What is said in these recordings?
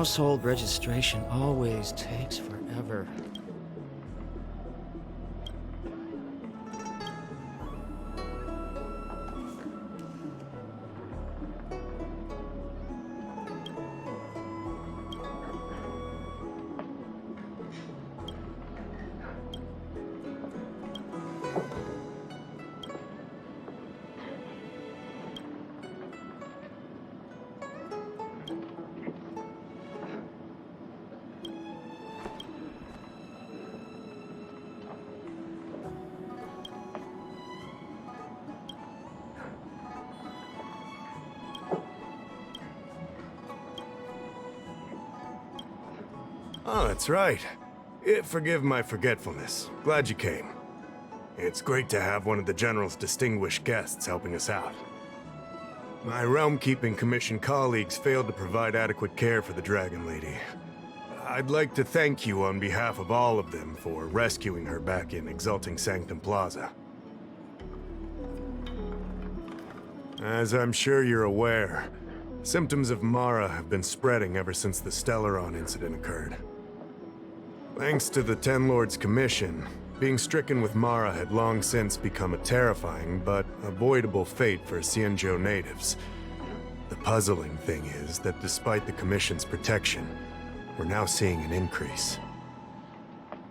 household registration always takes forever. Oh, that's right. Forgive my forgetfulness. Glad you came. It's great to have one of the General's distinguished guests helping us out. My Realm-Keeping Commission colleagues failed to provide adequate care for the Dragon Lady. I'd like to thank you on behalf of all of them for rescuing her back in Exalting Sanctum Plaza. As I'm sure you're aware, symptoms of Mara have been spreading ever since the Stellaron incident occurred. Thanks to the Ten Lords' Commission, being stricken with Mara had long since become a terrifying but avoidable fate for Xianzhou natives. The puzzling thing is that despite the Commission's protection, we're now seeing an increase.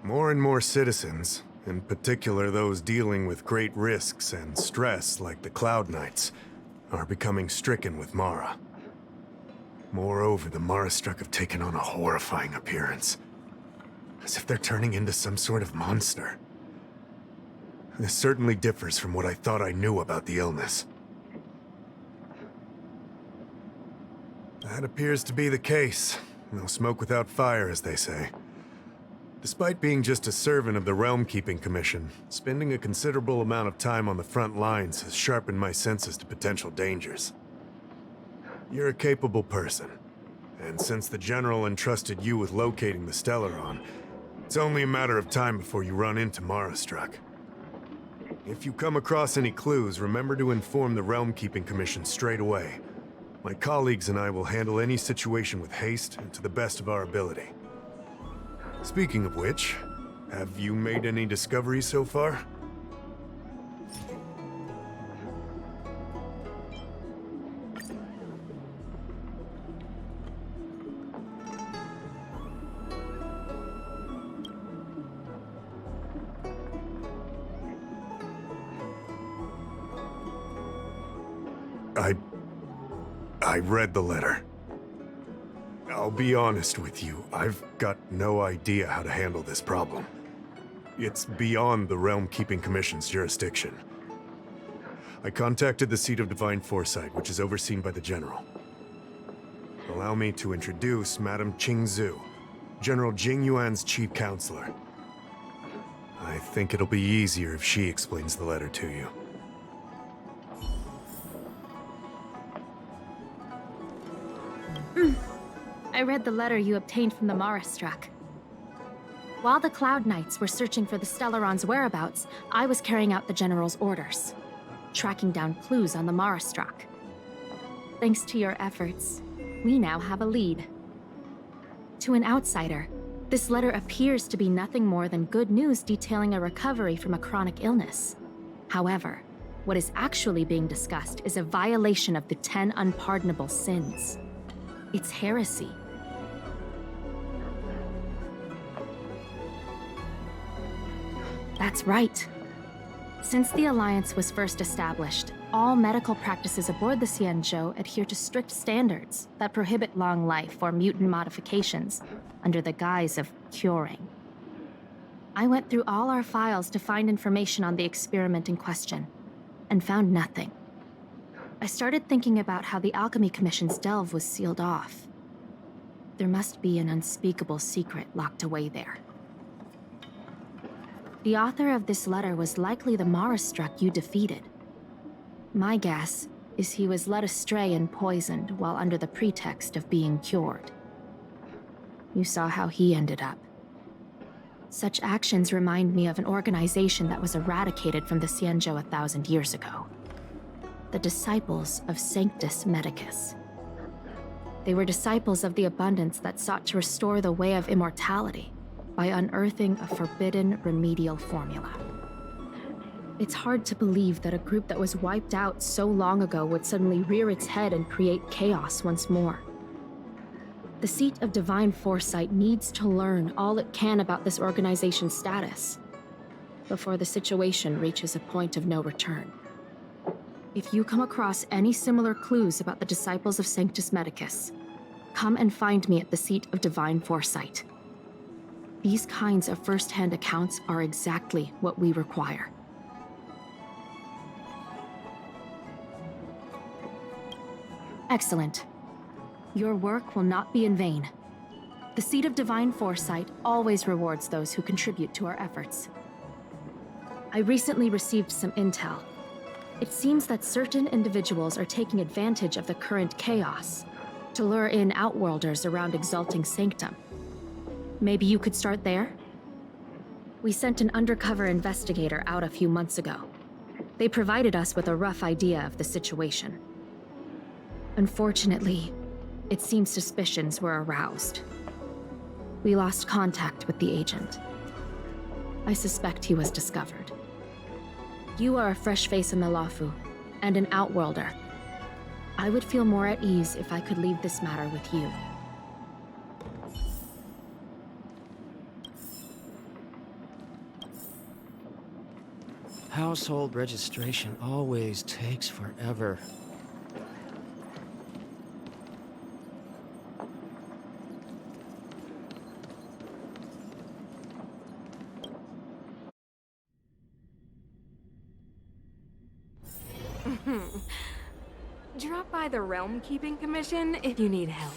More and more citizens, in particular those dealing with great risks and stress like the Cloud Knights, are becoming stricken with Mara. Moreover, the Mara-struck have taken on a horrifying appearance, as if they're turning into some sort of monster. This certainly differs from what I thought I knew about the illness. That appears to be the case. No smoke without fire, as they say. Despite being just a servant of the Realm-Keeping Commission, spending a considerable amount of time on the front lines has sharpened my senses to potential dangers. You're a capable person, and since the General entrusted you with locating the Stellaron, it's only a matter of time before you run into Mara-struck. If you come across any clues, remember to inform the Realm-Keeping Commission straight away. My colleagues and I will handle any situation with haste and to the best of our ability. Speaking of which, have you made any discoveries so far? I read the letter. I'll be honest with you, I've got no idea how to handle this problem. It's beyond the Realm-Keeping Commission's jurisdiction. I contacted the Seat of Divine Foresight, which is overseen by the General. Allow me to introduce Madame Qingzhu, General Jing Yuan's chief counselor. I think it'll be easier if she explains the letter to you. I read the letter you obtained from the Mara-struck. While the Cloud Knights were searching for the Stellaron's whereabouts, I was carrying out the General's orders, tracking down clues on the Mara-struck. Thanks to your efforts, we now have a lead. To an outsider, this letter appears to be nothing more than good news detailing a recovery from a chronic illness. However, what is actually being discussed is a violation of the 10 unpardonable sins. It's heresy. That's right. Since the Alliance was first established, all medical practices aboard the Xianzhou adhere to strict standards that prohibit long life or mutant modifications under the guise of curing. I went through all our files to find information on the experiment in question, and found nothing. I started thinking about how the Alchemy Commission's delve was sealed off. There must be an unspeakable secret locked away there. The author of this letter was likely the Mara-struck you defeated. My guess is he was led astray and poisoned while under the pretext of being cured. You saw how he ended up. Such actions remind me of an organization that was eradicated from the Xianzhou 1,000 years ago. The Disciples of Sanctus Medicus. They were disciples of the abundance that sought to restore the way of immortality by unearthing a forbidden remedial formula. It's hard to believe that a group that was wiped out so long ago would suddenly rear its head and create chaos once more. The seat of divine foresight needs to learn all it can about this organization's status before the situation reaches a point of no return. If you come across any similar clues about the disciples of Sanctus Medicus, come and find me at the seat of divine foresight. These kinds of first-hand accounts are exactly what we require. Excellent. Your work will not be in vain. The seat of divine foresight always rewards those who contribute to our efforts. I recently received some intel. It seems that certain individuals are taking advantage of the current chaos to lure in outworlders around Exalting Sanctum. Maybe you could start there? We sent an undercover investigator out a few months ago. They provided us with a rough idea of the situation. Unfortunately, it seems suspicions were aroused. We lost contact with the agent. I suspect he was discovered. You are a fresh face in the Lafu, and an outworlder. I would feel more at ease if I could leave this matter with you. Household registration always takes forever. Drop by the Realm Keeping Commission if you need help.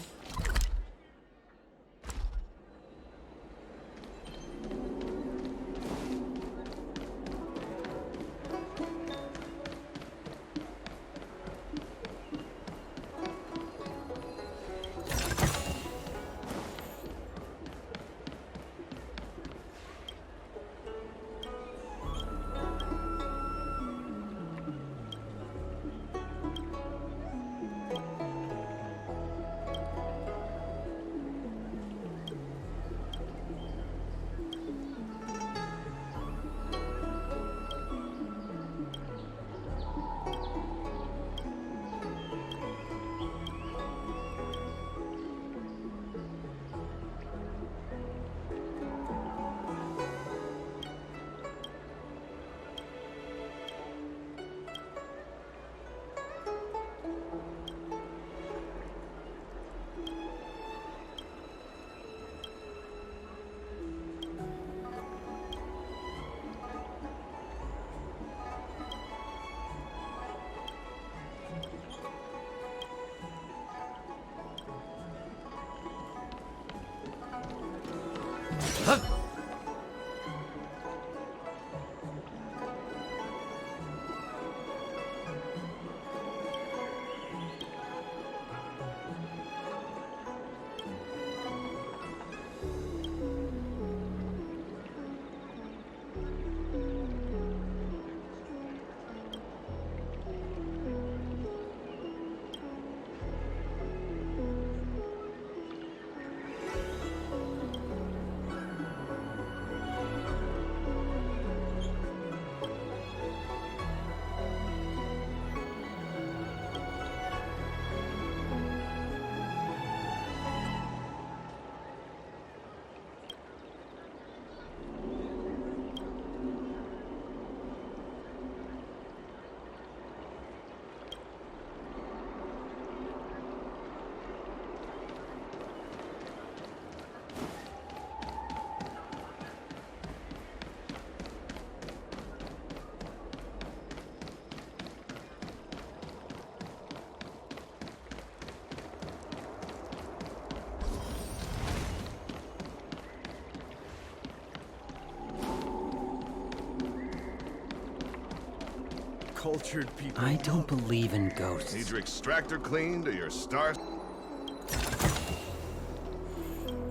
Cultured people. I don't believe in ghosts. Need your extractor cleaned or your star...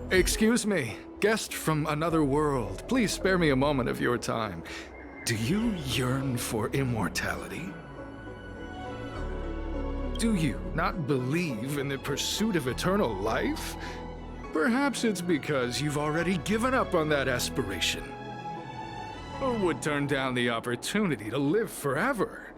Excuse me, guest from another world. Please spare me a moment of your time. Do you yearn for immortality? Do you not believe in the pursuit of eternal life? Perhaps it's because you've already given up on that aspiration. Or would turn down the opportunity to live forever.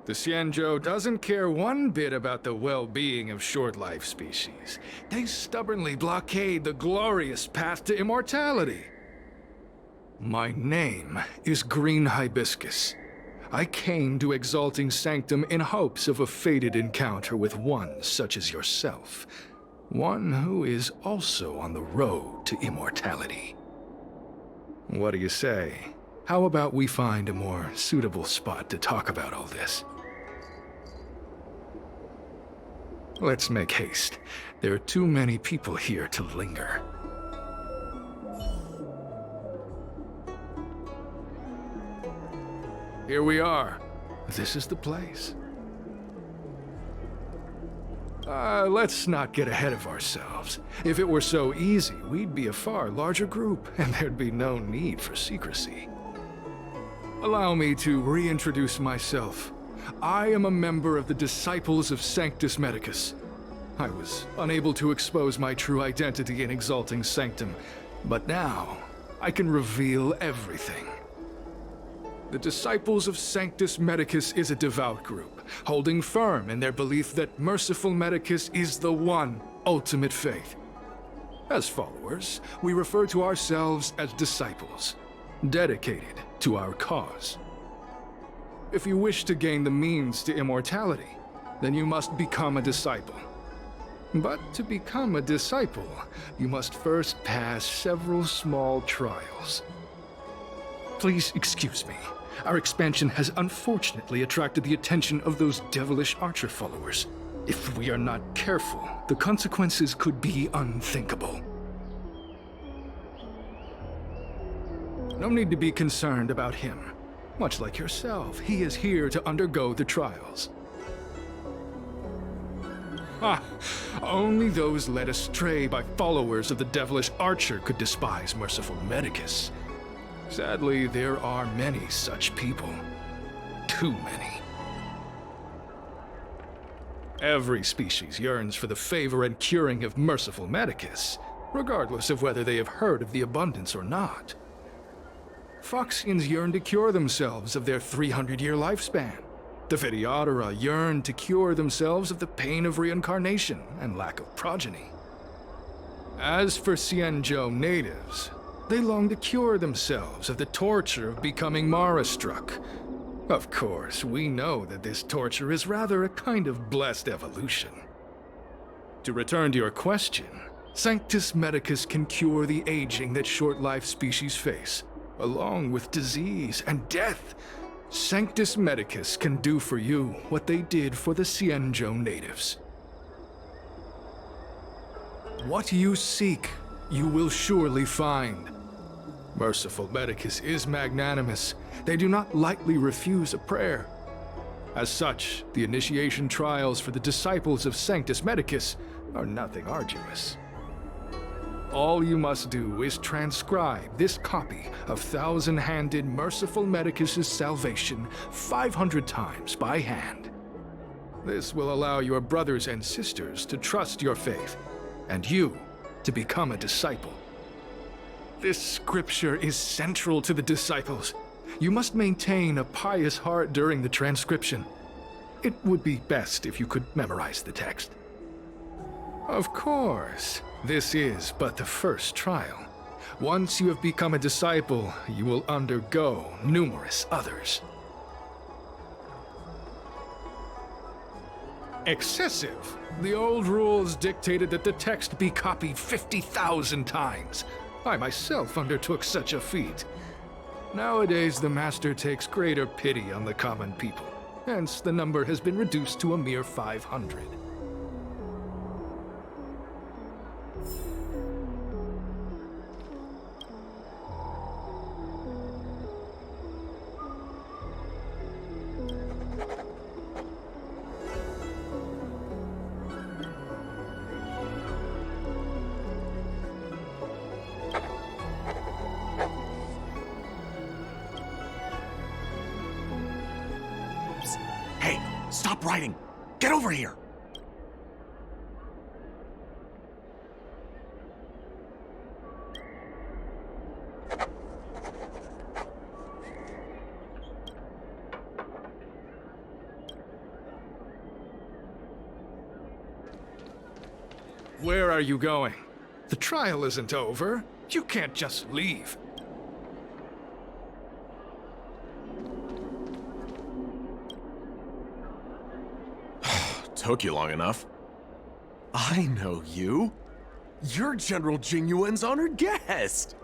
The Xianzhou doesn't care one bit about the well-being of short-life species. They stubbornly blockade the glorious path to immortality. My name is Green Hibiscus. I came to Exalting Sanctum in hopes of a fated encounter with one such as yourself. One who is also on the road to immortality. What do you say? How about we find a more suitable spot to talk about all this? Let's make haste. There are too many people here to linger. Here we are. This is the place. Let's not get ahead of ourselves. If it were so easy, we'd be a far larger group, and there'd be no need for secrecy. Allow me to reintroduce myself. I am a member of the Disciples of Sanctus Medicus. I was unable to expose my true identity in Exalting Sanctum, but now I can reveal everything. The Disciples of Sanctus Medicus is a devout group, holding firm in their belief that Merciful Medicus is the one ultimate faith. As followers, we refer to ourselves as disciples, dedicated to our cause. If you wish to gain the means to immortality, then you must become a disciple. But to become a disciple, you must first pass several small trials. Please excuse me. Our expansion has unfortunately attracted the attention of those devilish archer followers. If we are not careful, the consequences could be unthinkable. No need to be concerned about him. Much like yourself, he is here to undergo the trials. Only those led astray by followers of the devilish archer could despise Merciful Medicus. Sadly, there are many such people. Too many. Every species yearns for the favor and curing of Merciful Medicus, regardless of whether they have heard of the abundance or not. Foxians yearn to cure themselves of their 300-year lifespan. The Videodora yearn to cure themselves of the pain of reincarnation and lack of progeny. As for Xianzhou natives, they long to cure themselves of the torture of becoming Mara-struck. Of course, we know that this torture is rather a kind of blessed evolution. To return to your question, Sanctus Medicus can cure the aging that short-life species face, along with disease and death. Sanctus Medicus can do for you what they did for the Xianzhou natives. What you seek, you will surely find. Merciful Medicus is magnanimous. They do not lightly refuse a prayer. As such, the initiation trials for the Disciples of Sanctus Medicus are nothing arduous. All you must do is transcribe this copy of Thousand-Handed Merciful Medicus's Salvation 500 times by hand. This will allow your brothers and sisters to trust your faith, and you to become a disciple. This scripture is central to the disciples. You must maintain a pious heart during the transcription. It would be best if you could memorize the text. Of course, this is but the first trial. Once you have become a disciple, you will undergo numerous others. Excessive. The old rules dictated that the text be copied 50,000 times. I myself undertook such a feat. Nowadays, the Master takes greater pity on the common people. Hence, the number has been reduced to a mere 500. Hey, stop writing! Get over here! Where are you going? The trial isn't over. You can't just leave. Took you long enough. I know you. You're General Jinyuan's honored guest.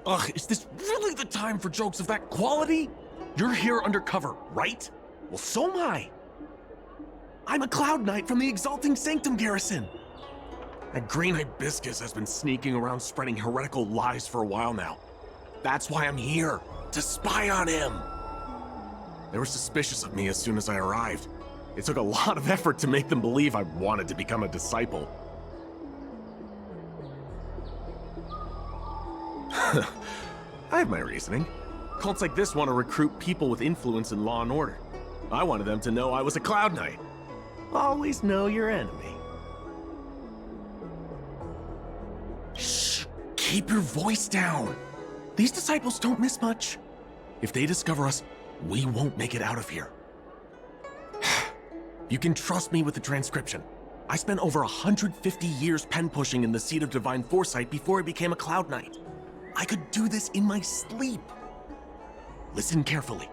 Ugh, is this really the time for jokes of that quality? You're here undercover, right? Well, so am I. I'm a Cloud Knight from the Exalting Sanctum Garrison. That green hibiscus has been sneaking around spreading heretical lies for a while now. That's why I'm here, to spy on him. They were suspicious of me as soon as I arrived. It took a lot of effort to make them believe I wanted to become a disciple. I have my reasoning. Cults like this want to recruit people with influence in law and order. I wanted them to know I was a Cloud Knight. Always know your enemy. Shh! Keep your voice down. These disciples don't miss much. If they discover us, we won't make it out of here. You can trust me with the transcription. I spent over 150 years pen pushing in the Seat of Divine Foresight before I became a Cloud Knight. I could do this in my sleep. Listen carefully.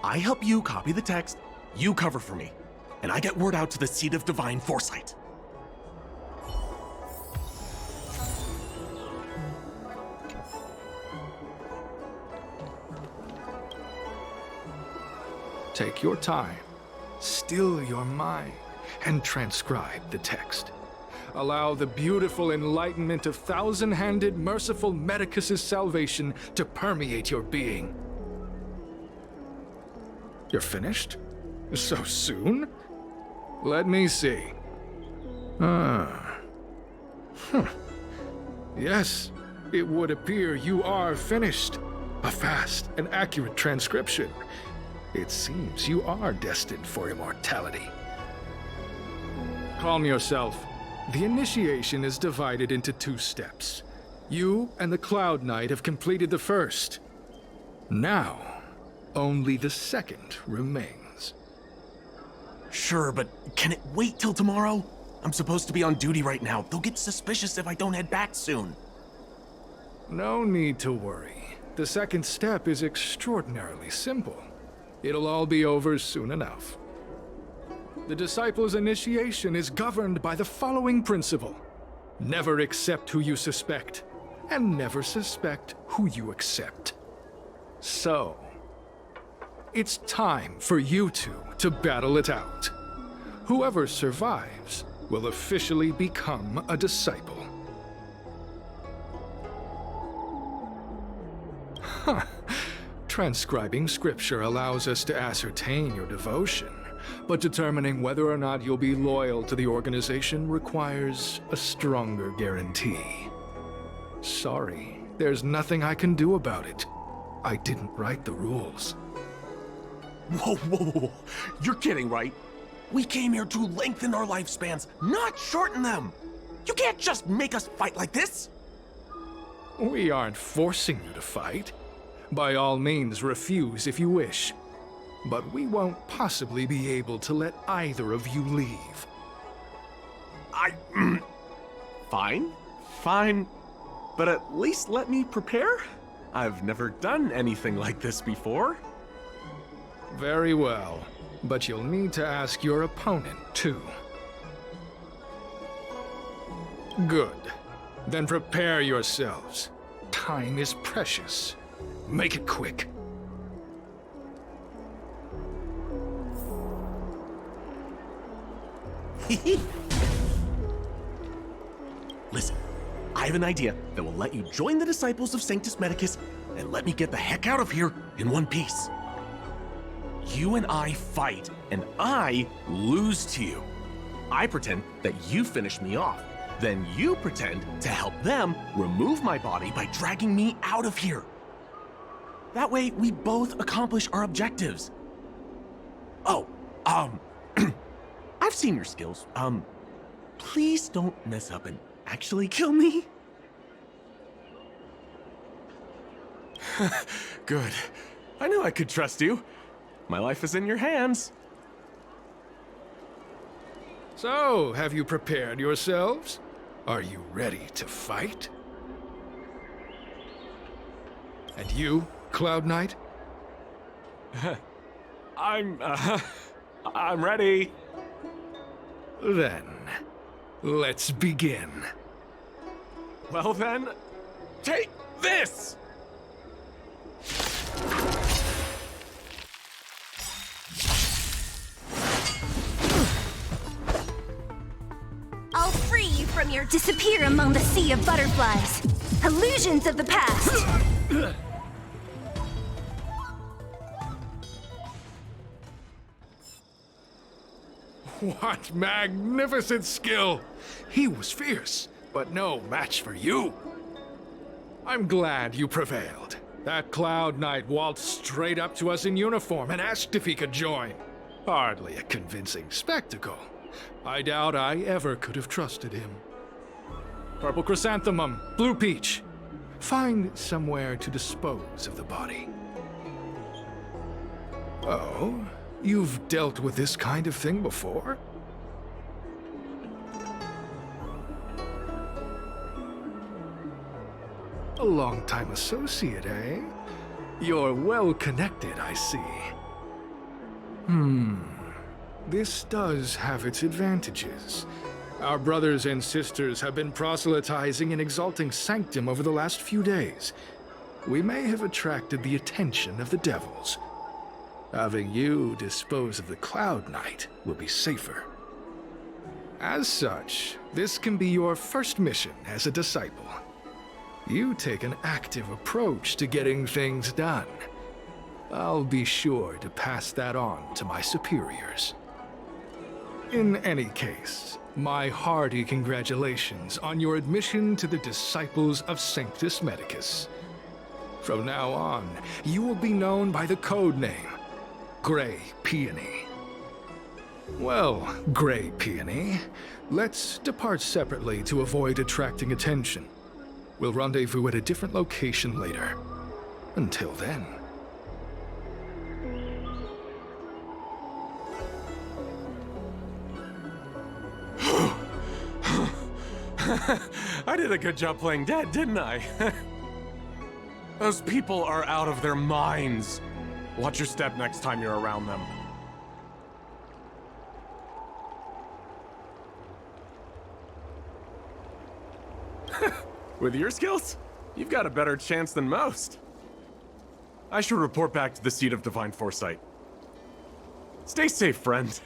I help you copy the text, you cover for me, and I get word out to the Seat of Divine Foresight. Take your time, still your mind, and transcribe the text. Allow the beautiful enlightenment of thousand-handed, merciful Medicus's salvation to permeate your being. You're finished? So soon? Let me see. Yes, it would appear you are finished. A fast and accurate transcription. It seems you are destined for immortality. Calm yourself. The initiation is divided into 2 steps. You and the Cloud Knight have completed the first. Now, only the second remains. Sure, but can it wait till tomorrow? I'm supposed to be on duty right now. They'll get suspicious if I don't head back soon. No need to worry. The second step is extraordinarily simple. It'll all be over soon enough. The disciple's initiation is governed by the following principle. Never accept who you suspect, and never suspect who you accept. So, it's time for you two to battle it out. Whoever survives will officially become a disciple. Huh. Transcribing scripture allows us to ascertain your devotion, but determining whether or not you'll be loyal to the organization requires a stronger guarantee. Sorry, there's nothing I can do about it. I didn't write the rules. Whoa, whoa, whoa. You're kidding, right? We came here to lengthen our lifespans, not shorten them. You can't just make us fight like this. We aren't forcing you to fight. By all means, refuse if you wish. But we won't possibly be able to let either of you leave. Fine. But at least let me prepare. I've never done anything like this before. Very well. But you'll need to ask your opponent, too. Good. Then prepare yourselves. Time is precious. Make it quick. Listen, I have an idea that will let you join the disciples of Sanctus Medicus and let me get the heck out of here in one piece. You and I fight, and I lose to you. I pretend that you finish me off. Then you pretend to help them remove my body by dragging me out of here. That way, we both accomplish our objectives. Oh, I've seen your skills. Please don't mess up and actually kill me. Good. I knew I could trust you. My life is in your hands. So, have you prepared yourselves? Are you ready to fight? And you, Cloud Knight? I'm ready. Then, let's begin. Well then, take this! I'll free you from your disappear among the sea of butterflies. Illusions of the past. What magnificent skill! He was fierce, but no match for you. I'm glad you prevailed. That Cloud Knight waltzed straight up to us in uniform and asked if he could join. Hardly a convincing spectacle. I doubt I ever could have trusted him. Purple chrysanthemum, blue peach. Find somewhere to dispose of the body. Oh, you've dealt with this kind of thing before? A long-time associate, eh? You're well connected, I see. This does have its advantages. Our brothers and sisters have been proselytizing and exalting Sanctum over the last few days. We may have attracted the attention of the devils. Having you dispose of the Cloud Knight will be safer. As such, this can be your first mission as a disciple. You take an active approach to getting things done. I'll be sure to pass that on to my superiors. In any case, my hearty congratulations on your admission to the Disciples of Sanctus Medicus. From now on, you will be known by the code name, Grey Peony. Well, Grey Peony, let's depart separately to avoid attracting attention. We'll rendezvous at a different location later. Until then. I did a good job playing dead, didn't I? Those people are out of their minds. Watch your step next time you're around them. With your skills, you've got a better chance than most. I should report back to the Seat of Divine Foresight. Stay safe, friend.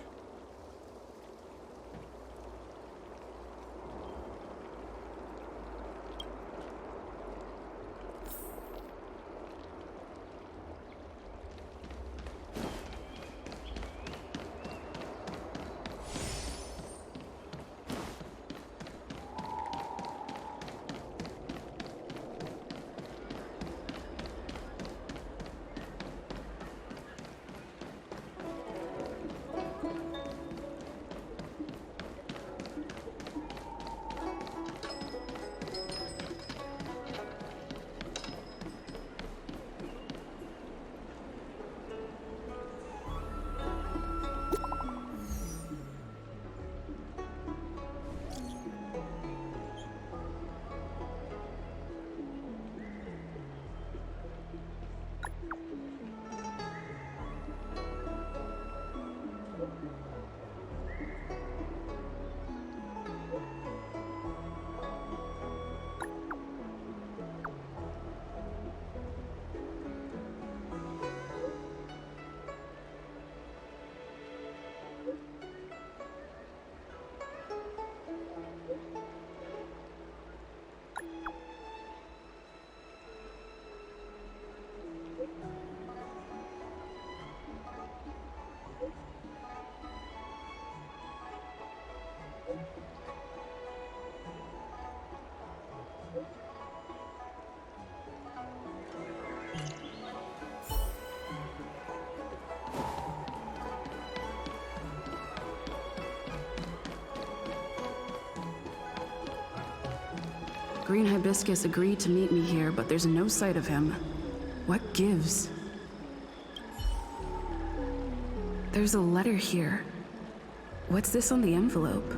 Green Hibiscus agreed to meet me here, but there's no sight of him. What gives? There's a letter here. What's this on the envelope?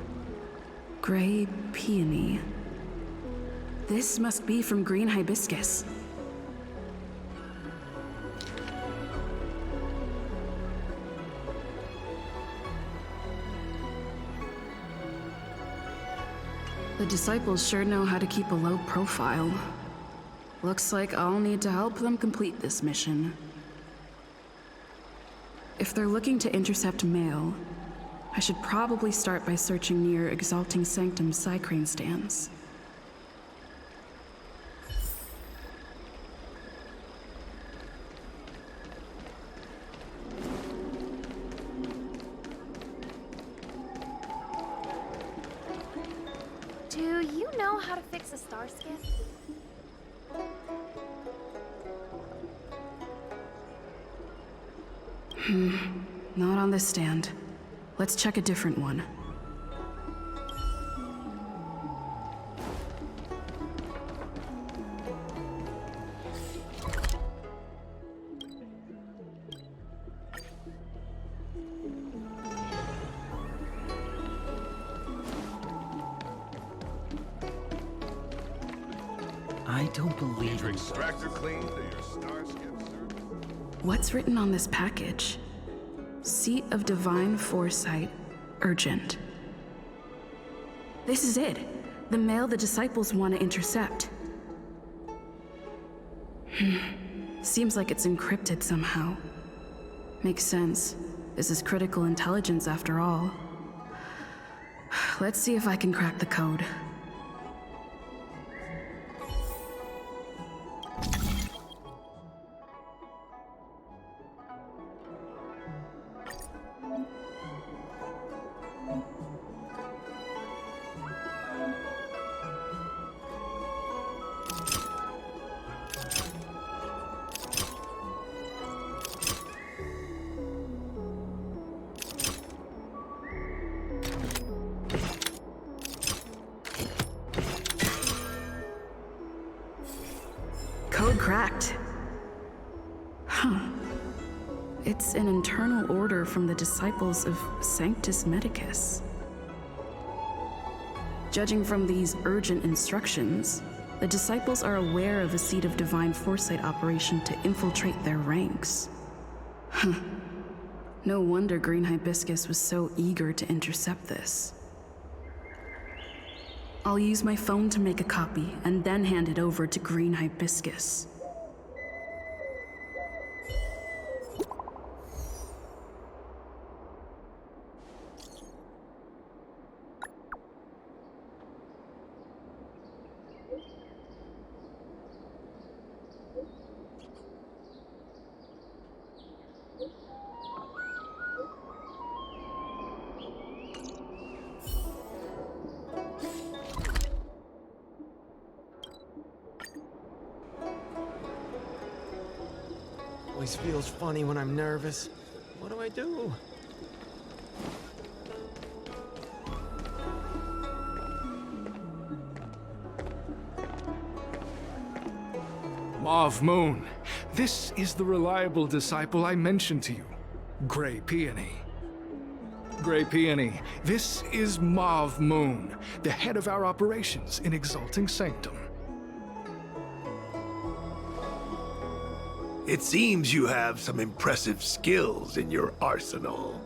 Gray peony. This must be from green hibiscus. The disciples sure know how to keep a low profile. Looks like I'll need to help them complete this mission. If they're looking to intercept mail, I should probably start by searching near Exalting Sanctum's Psycrane stands. Do you know how to fix a star skiff? Not on this stand. Let's check a different one. I don't believe Your in extractor cleaned or your star skip service? What's written on this package? Seat of Divine Foresight, urgent. This is it. The mail the disciples want to intercept. Seems like it's encrypted somehow. Makes sense. This is critical intelligence after all. Let's see if I can crack the code. Code cracked. Huh. It's an internal order from the disciples of Sanctus Medicus. Judging from these urgent instructions, the disciples are aware of a Seat of Divine Foresight operation to infiltrate their ranks. Huh. No wonder Green Hibiscus was so eager to intercept this. I'll use my phone to make a copy and then hand it over to Green Hibiscus. Always feels funny when I'm nervous. What do I do? Mauve Moon. This is the reliable disciple I mentioned to you, Gray Peony. Gray Peony, this is Mauve Moon, the head of our operations in Exalting Sanctum. It seems you have some impressive skills in your arsenal.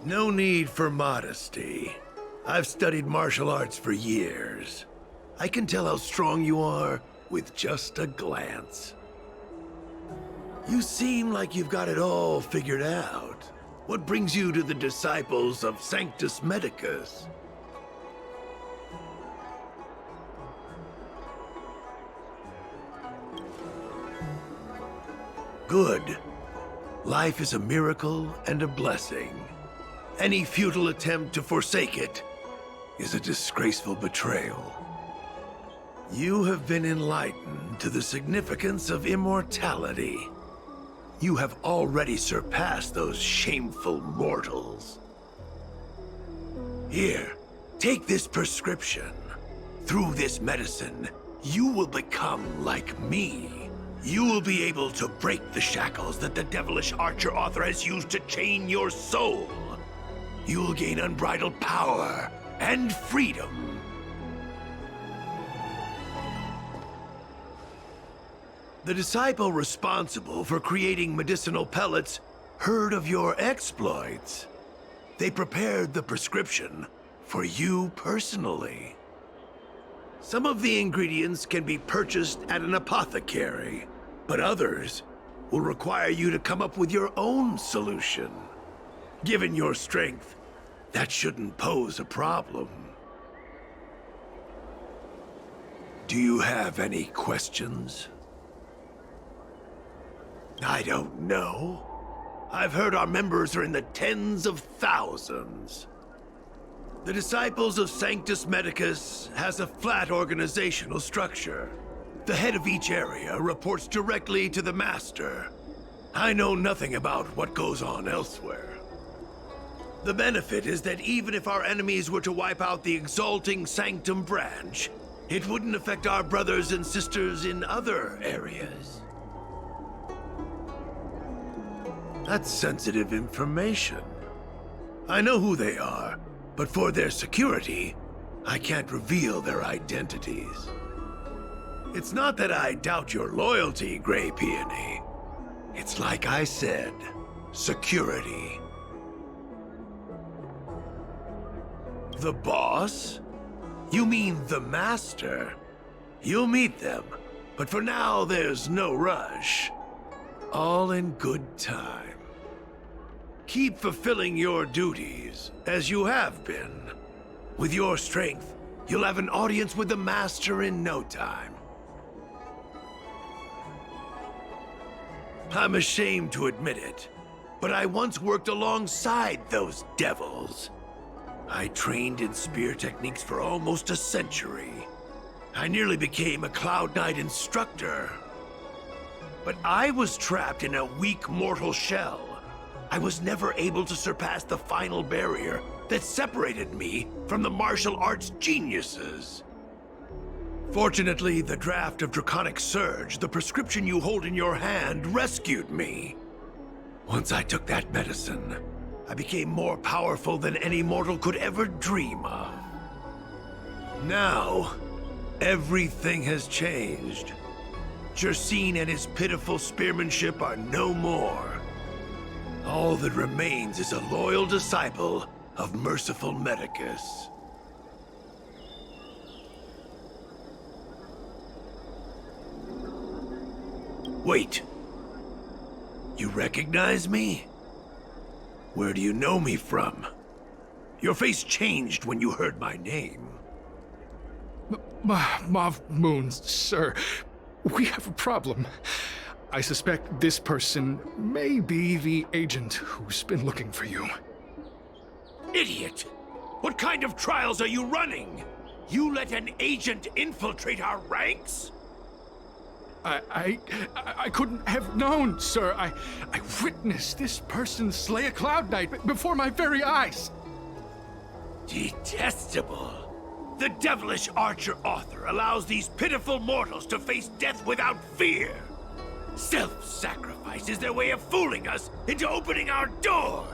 No need for modesty. I've studied martial arts for years. I can tell how strong you are with just a glance. You seem like you've got it all figured out. What brings you to the disciples of Sanctus Medicus? Good. Life is a miracle and a blessing. Any futile attempt to forsake it is a disgraceful betrayal. You have been enlightened to the significance of immortality. You have already surpassed those shameful mortals. Here, take this prescription. Through this medicine, you will become like me. you will be able to break the shackles that the devilish archer author has used to chain your soul. You will gain unbridled power and freedom. The disciple responsible for creating medicinal pellets heard of your exploits. They prepared the prescription for you personally. Some of the ingredients can be purchased at an apothecary, but others will require you to come up with your own solution. Given your strength, that shouldn't pose a problem. Do you have any questions? I don't know. I've heard our members are in the tens of thousands. The Disciples of Sanctus Medicus has a flat organizational structure. The head of each area reports directly to the Master. I know nothing about what goes on elsewhere. The benefit is that even if our enemies were to wipe out the Exalting Sanctum branch, it wouldn't affect our brothers and sisters in other areas. That's sensitive information. I know who they are, but for their security, I can't reveal their identities. It's not that I doubt your loyalty, Grey Peony. It's like I said, security. The boss? You mean the Master? You'll meet them, but for now there's no rush. All in good time. Keep fulfilling your duties, as you have been. With your strength, you'll have an audience with the Master in no time. I'm ashamed to admit it, but I once worked alongside those devils. I trained in spear techniques for almost a century. I nearly became a Cloud Knight instructor. But I was trapped in a weak mortal shell. I was never able to surpass the final barrier that separated me from the martial arts geniuses. Fortunately, the draft of Draconic Surge, the prescription you hold in your hand, rescued me. Once I took that medicine, I became more powerful than any mortal could ever dream of. Now, everything has changed. Jersine and his pitiful spearmanship are no more. All that remains is a loyal disciple of Merciful Medicus. Wait. You recognize me? Where do you know me from? Your face changed when you heard my name. Mav Moons, sir. We have a problem. I suspect this person may be the agent who's been looking for you. Idiot! What kind of trials are you running? You let an agent infiltrate our ranks? I couldn't have known, sir. I witnessed this person slay a Cloud Knight before my very eyes. Detestable. The devilish archer author allows these pitiful mortals to face death without fear. Self-sacrifice is their way of fooling us into opening our doors.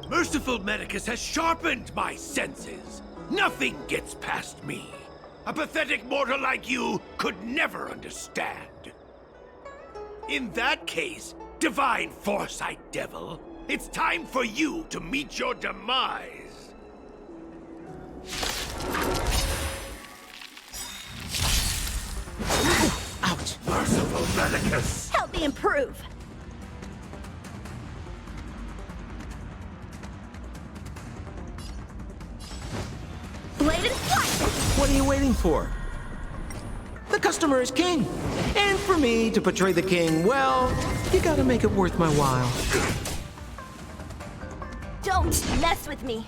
Merciful Medicus has sharpened my senses. Nothing gets past me. A pathetic mortal like you could never understand. In that case, Divine Foresight Devil, it's time for you to meet your demise. Ouch! Merciful Medicus! Help me improve! Blade and flight! What are you waiting for? The customer is king. And for me to portray the king, well, you gotta make it worth my while. Don't mess with me!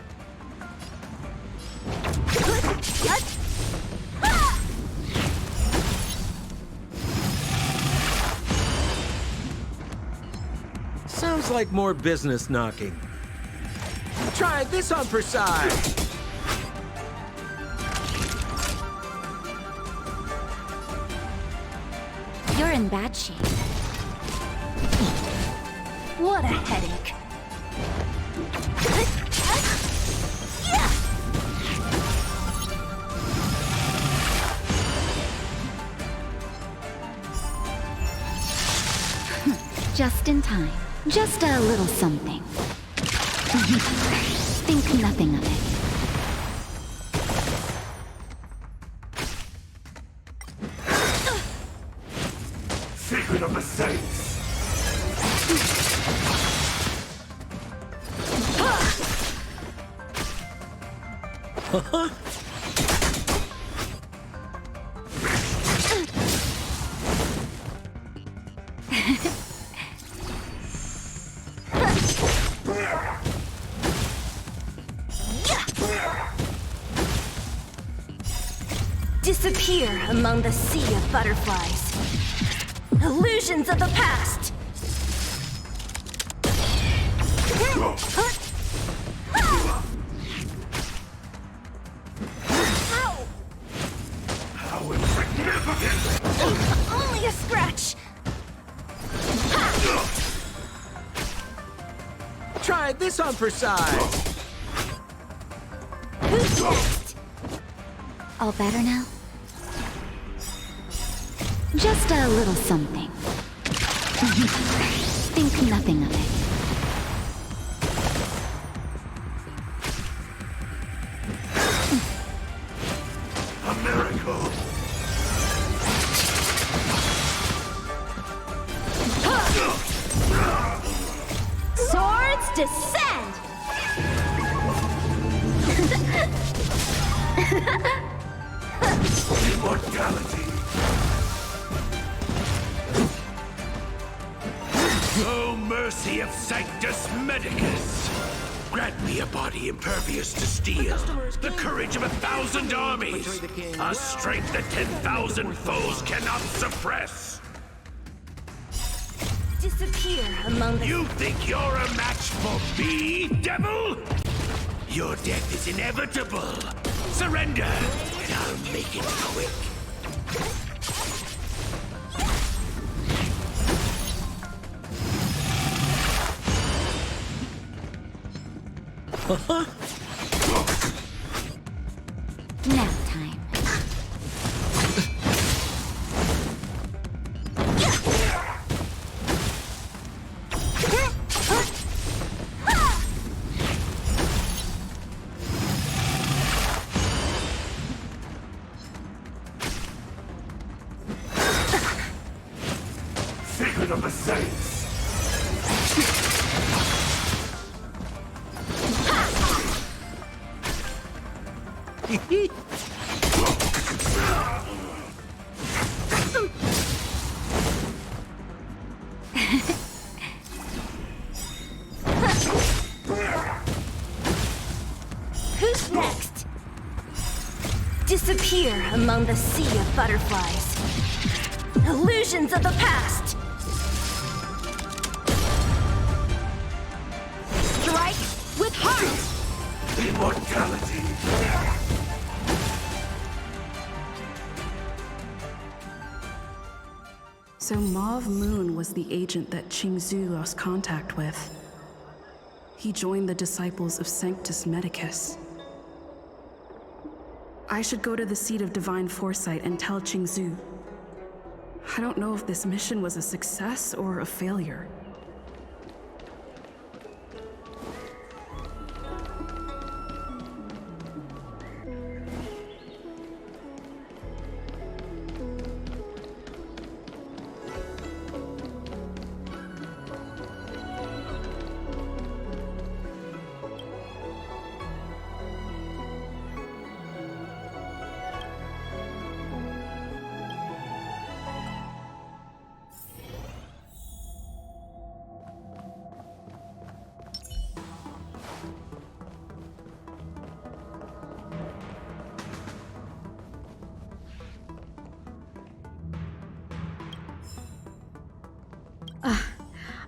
Sounds like more business knocking. Try this on for size. in bad shape. What a headache. Just in time. Just a little something. Think nothing of it. Secret of the Saints! Disappear among the sea of butterflies. Illusions of the past! Ow! How insignificant! Only a scratch! Try this on for size. Who's next? All better now? Just a little something. Think nothing of it. A miracle! Swords descend! Immortality! Oh, mercy of Sanctus Medicus! Grant me a body impervious to steel, the courage of 1,000 armies, a strength that 10,000 foes cannot suppress! Disappear among the... You think you're a match for me, devil? Your death is inevitable. Surrender, and I'll make it quick. Nap time. Secret of the Saints! Who's next? Disappear among the sea of butterflies. Illusions of the past! Strike with heart! Immortality! So Mauve Moon was the agent that Qingzhu lost contact with. He joined the disciples of Sanctus Medicus. I should go to the seat of divine foresight and tell Qingzhu. I don't know if this mission was a success or a failure.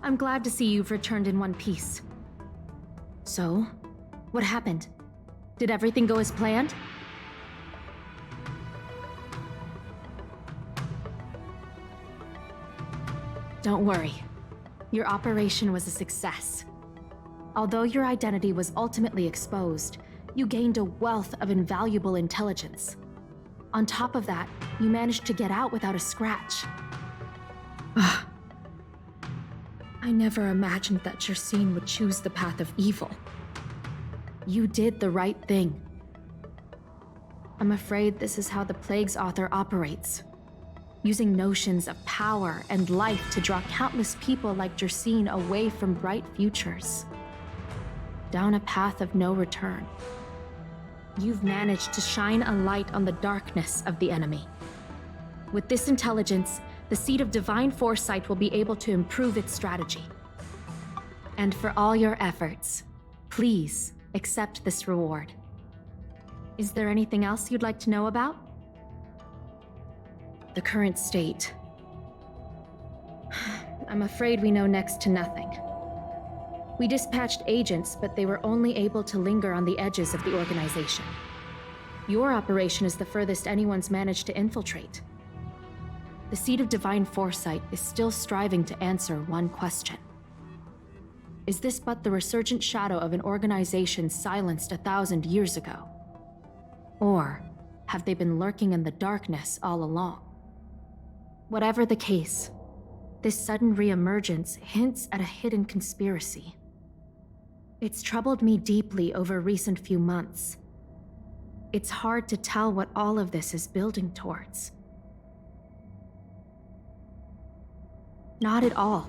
I'm glad to see you've returned in one piece. So, what happened? Did everything go as planned? Don't worry. Your operation was a success. Although your identity was ultimately exposed, you gained a wealth of invaluable intelligence. On top of that, you managed to get out without a scratch. I never imagined that Jersine would choose the path of evil. You did the right thing. I'm afraid this is how the Plague's author operates, using notions of power and life to draw countless people like Jersine away from bright futures, down a path of no return. You've managed to shine a light on the darkness of the enemy. With this intelligence, the Seed of Divine Foresight will be able to improve its strategy. And for all your efforts, please accept this reward. Is there anything else you'd like to know about? The current state. I'm afraid we know next to nothing. We dispatched agents, but they were only able to linger on the edges of the organization. Your operation is the furthest anyone's managed to infiltrate. The Seed of Divine Foresight is still striving to answer one question. Is this but the resurgent shadow of an organization silenced 1,000 years ago? Or have they been lurking in the darkness all along? Whatever the case, this sudden reemergence hints at a hidden conspiracy. It's troubled me deeply over recent few months. It's hard to tell what all of this is building towards. Not at all.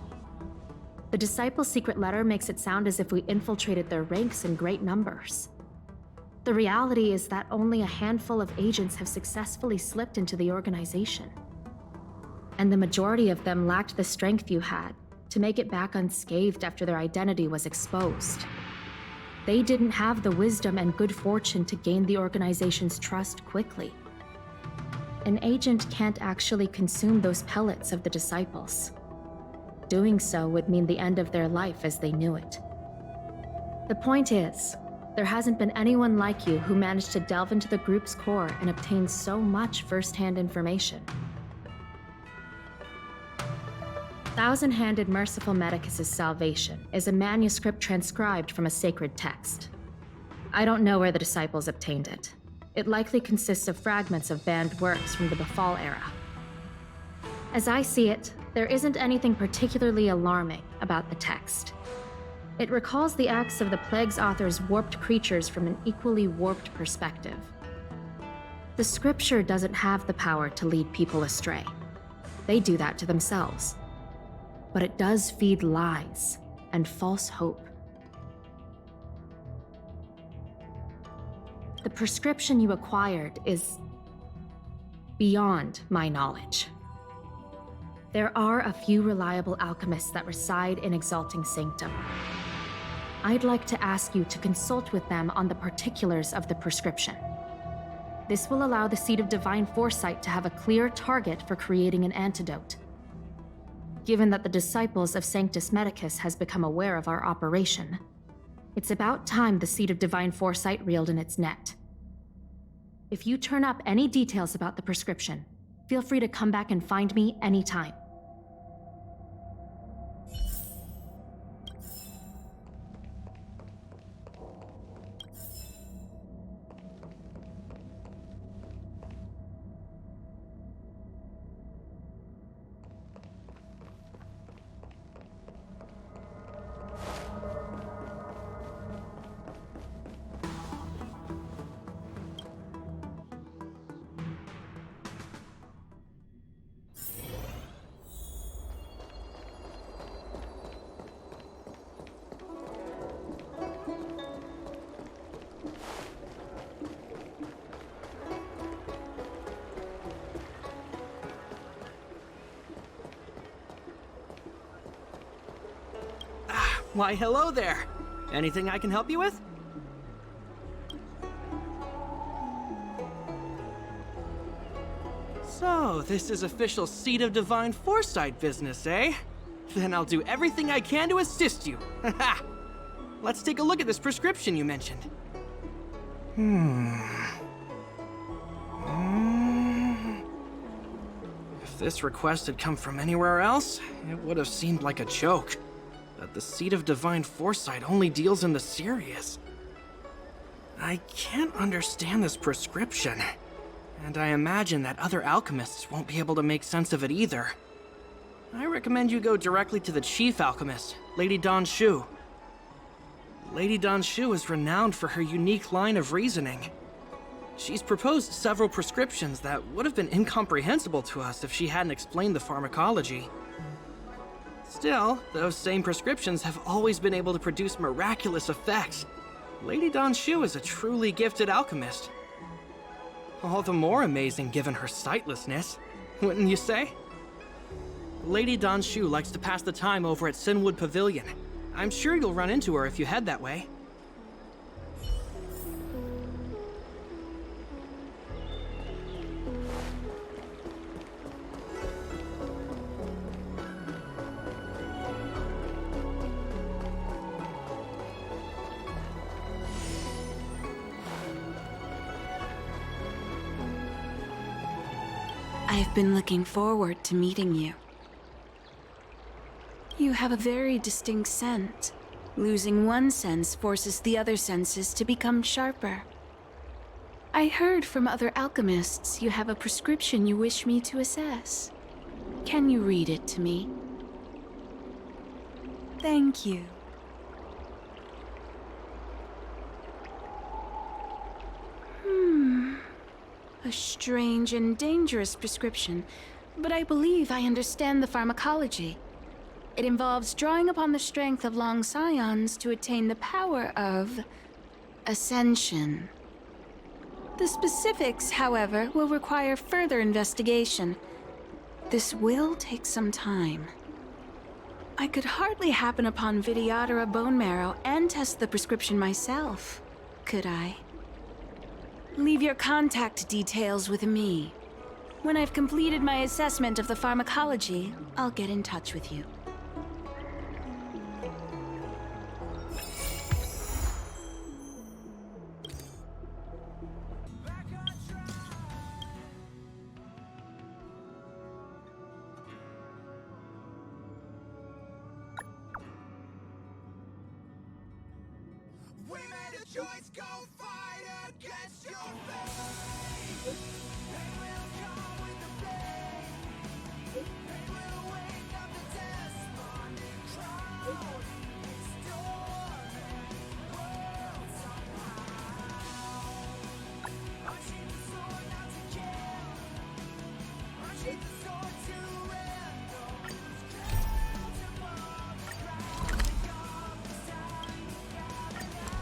The Disciples' secret letter makes it sound as if we infiltrated their ranks in great numbers. The reality is that only a handful of agents have successfully slipped into the organization. And the majority of them lacked the strength you had to make it back unscathed after their identity was exposed. They didn't have the wisdom and good fortune to gain the organization's trust quickly. An agent can't actually consume those pellets of the Disciples. Doing so would mean the end of their life as they knew it. The point is, there hasn't been anyone like you who managed to delve into the group's core and obtain so much first-hand information. Thousand-Handed Merciful Medicus's Salvation is a manuscript transcribed from a sacred text. I don't know where the Disciples obtained it. It likely consists of fragments of banned works from the Befall era. As I see it, there isn't anything particularly alarming about the text. It recalls the acts of the Plague's author's warped creatures from an equally warped perspective. The scripture doesn't have the power to lead people astray. They do that to themselves. But it does feed lies and false hope. The prescription you acquired is beyond my knowledge. There are a few reliable alchemists that reside in Exalting Sanctum. I'd like to ask you to consult with them on the particulars of the prescription. This will allow the Seed of Divine Foresight to have a clear target for creating an antidote. Given that the Disciples of Sanctus Medicus has become aware of our operation, it's about time the Seed of Divine Foresight reeled in its net. If you turn up any details about the prescription, feel free to come back and find me anytime. Why, hello there. Anything I can help you with? So, this is official Seed of Divine Foresight business, eh? Then I'll do everything I can to assist you. Haha! Let's take a look at this prescription you mentioned. If If this request had come from anywhere else, it would have seemed like a joke. But the Seed of Divine Foresight only deals in the serious. I can't understand this prescription, and I imagine that other alchemists won't be able to make sense of it either. I recommend you go directly to the chief alchemist, Lady Dan Shu. Lady Dan Shu is renowned for her unique line of reasoning. She's proposed several prescriptions that would have been incomprehensible to us if she hadn't explained the pharmacology. Still, those same prescriptions have always been able to produce miraculous effects. Lady Dan Shu is a truly gifted alchemist. All the more amazing given her sightlessness, wouldn't you say? Lady Dan Shu likes to pass the time over at Sinwood Pavilion. I'm sure you'll run into her if you head that way. I've been looking forward to meeting you. You have a very distinct scent. Losing one sense forces the other senses to become sharper. I heard from other alchemists you have a prescription you wish me to assess. Can you read it to me? Thank you. A strange and dangerous prescription, but I believe I understand the pharmacology. It involves drawing upon the strength of long scions to attain the power of ascension. The specifics, however, will require further investigation. This will take some time. I could hardly happen upon Vidyadhara bone marrow and test the prescription myself, could I? Leave your contact details with me. When I've completed my assessment of the pharmacology, I'll get in touch with you. We made a choice, go fight against your fate. They will come with the blade. They will wake up the despondent crowd. Storming the world somehow. Unsheath the sword not to kill. Unsheath the sword to end. Those clouds above the ground. Take off the time together now.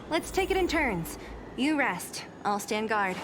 Let's take it in turns. You rest. I'll stand guard.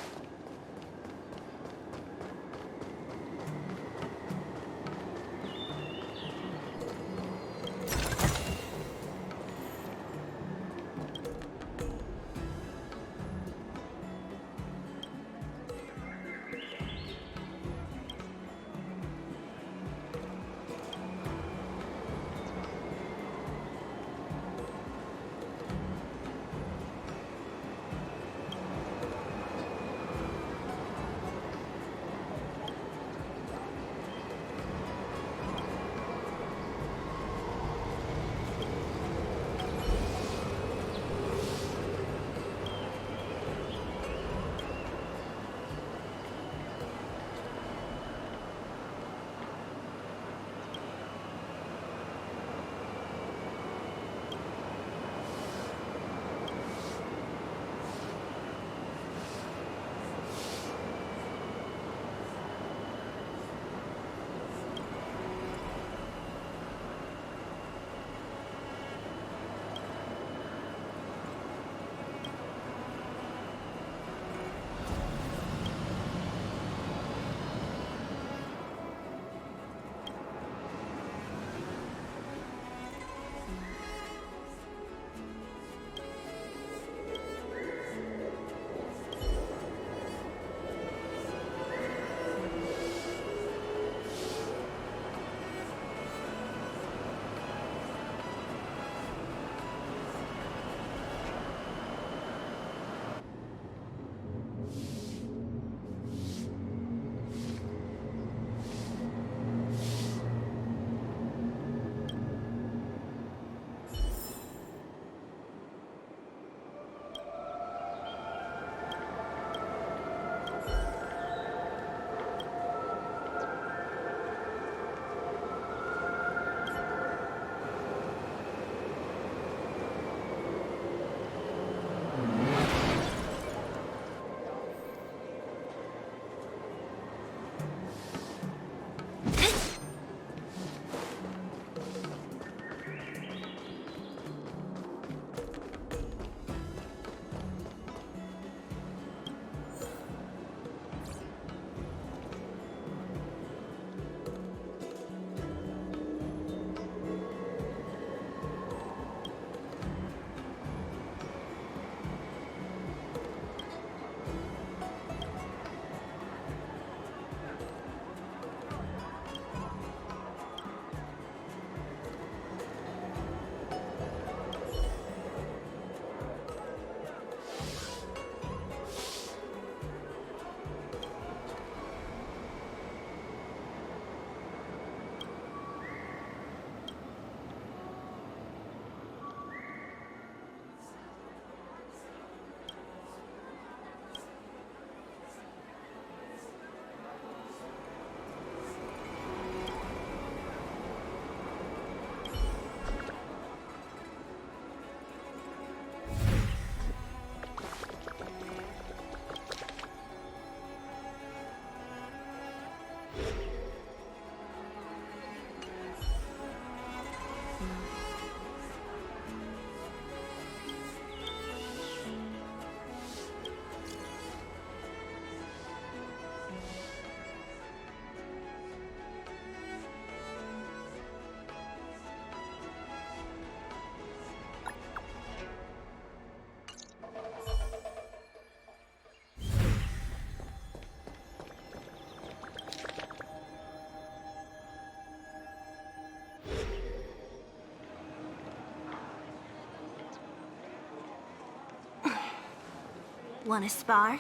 Wanna spar?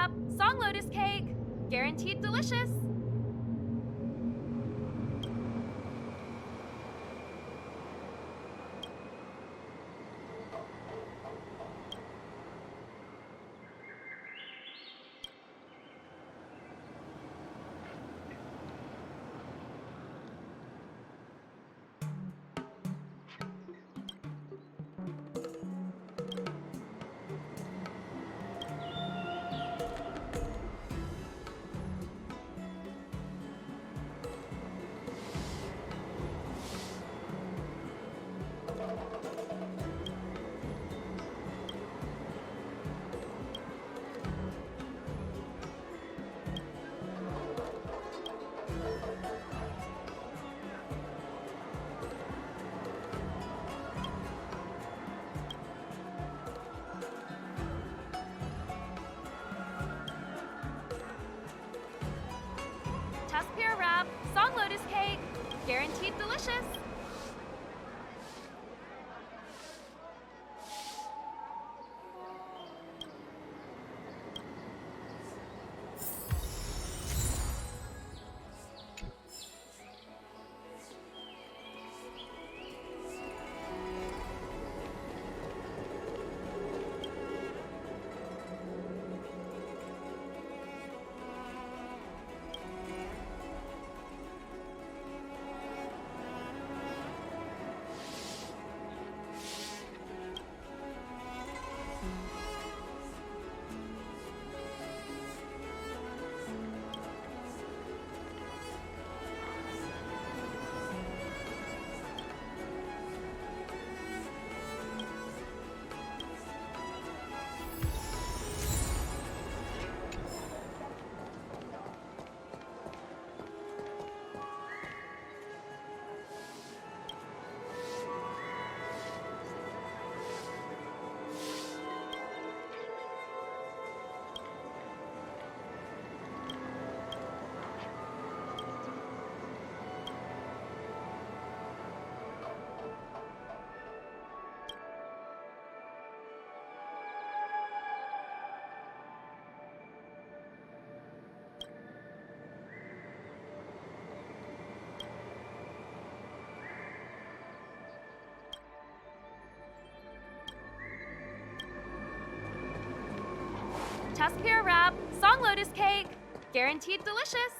wrap, song lotus cake. Guaranteed delicious. Tuskpier wrap, song lotus cake. Guaranteed delicious. Tuskpier wrap, song lotus cake. Guaranteed delicious.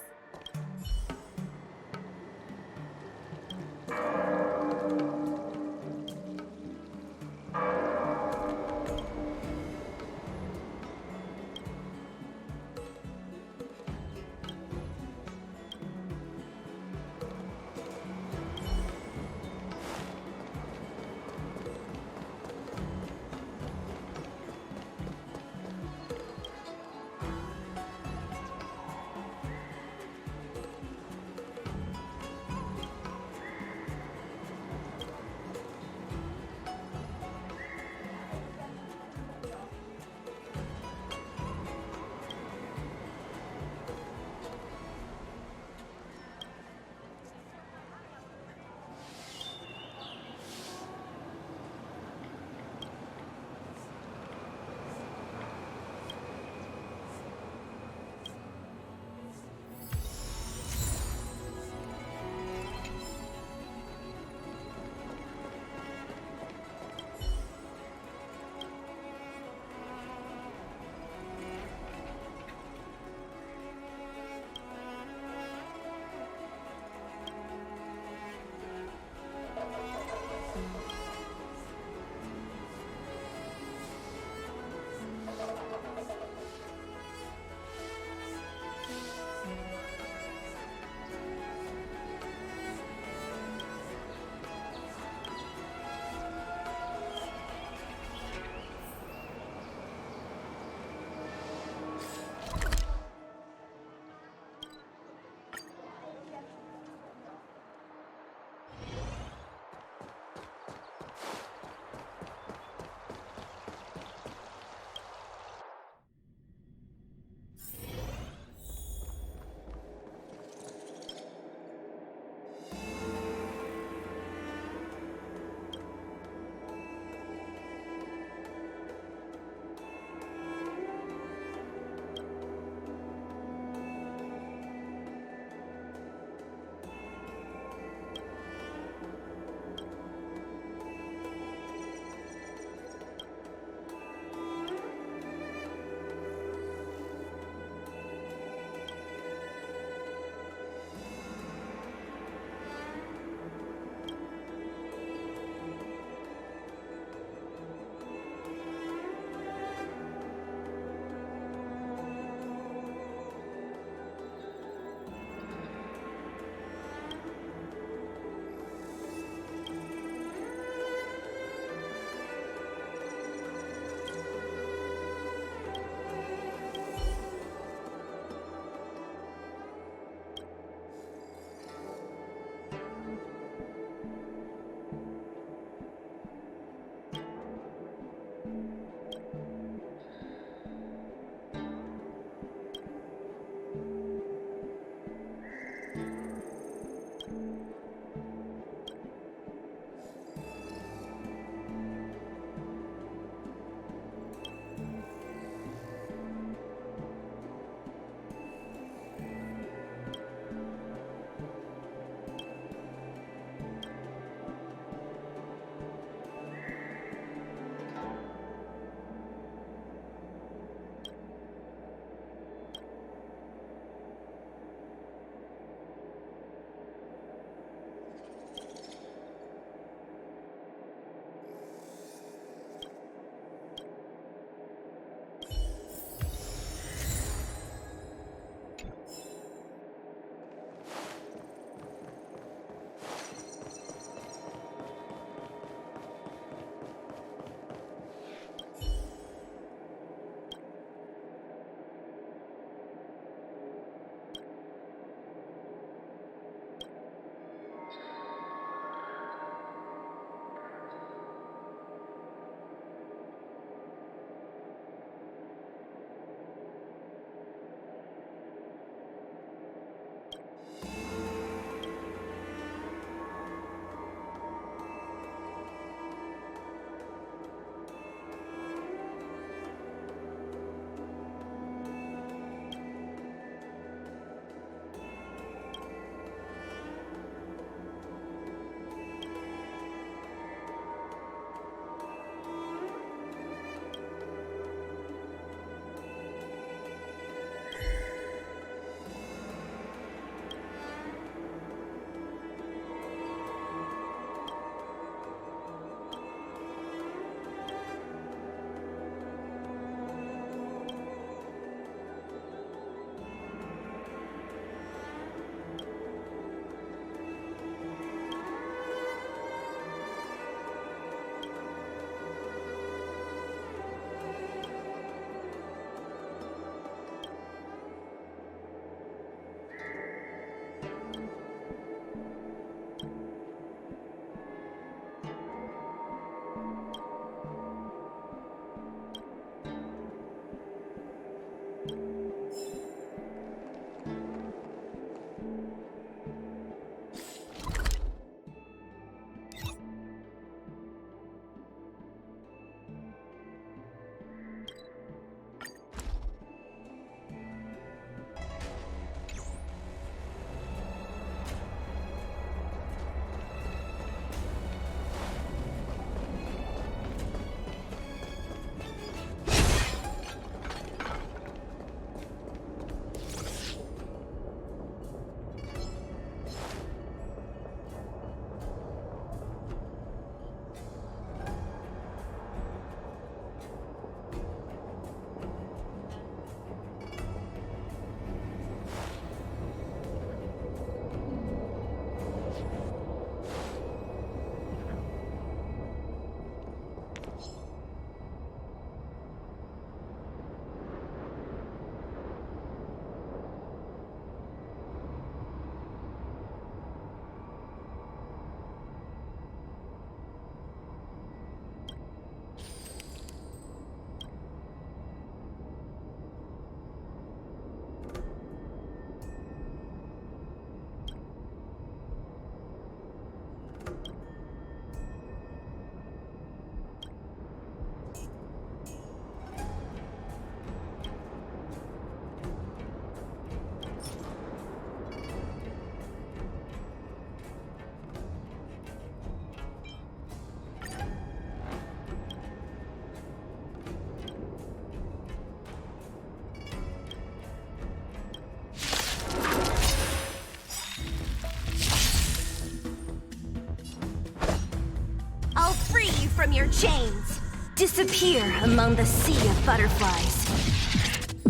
your chains. Disappear among the sea of butterflies.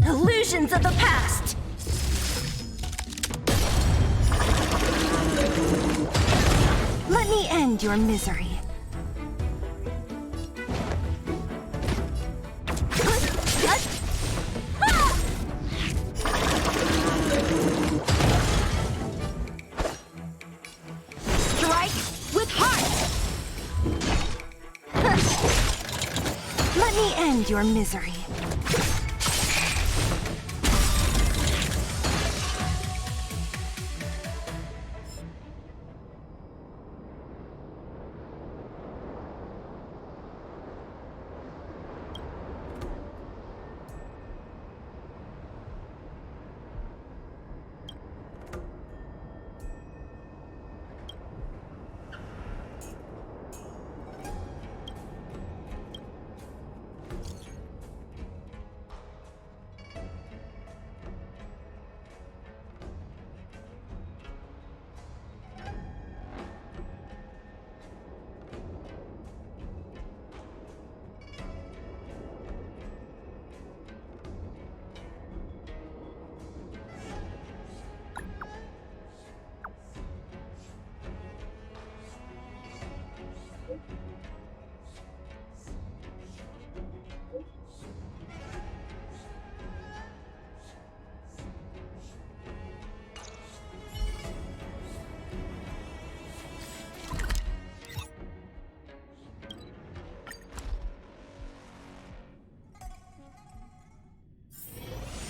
Illusions of the past. Let me end your misery. Strike with heart. Let me end your misery.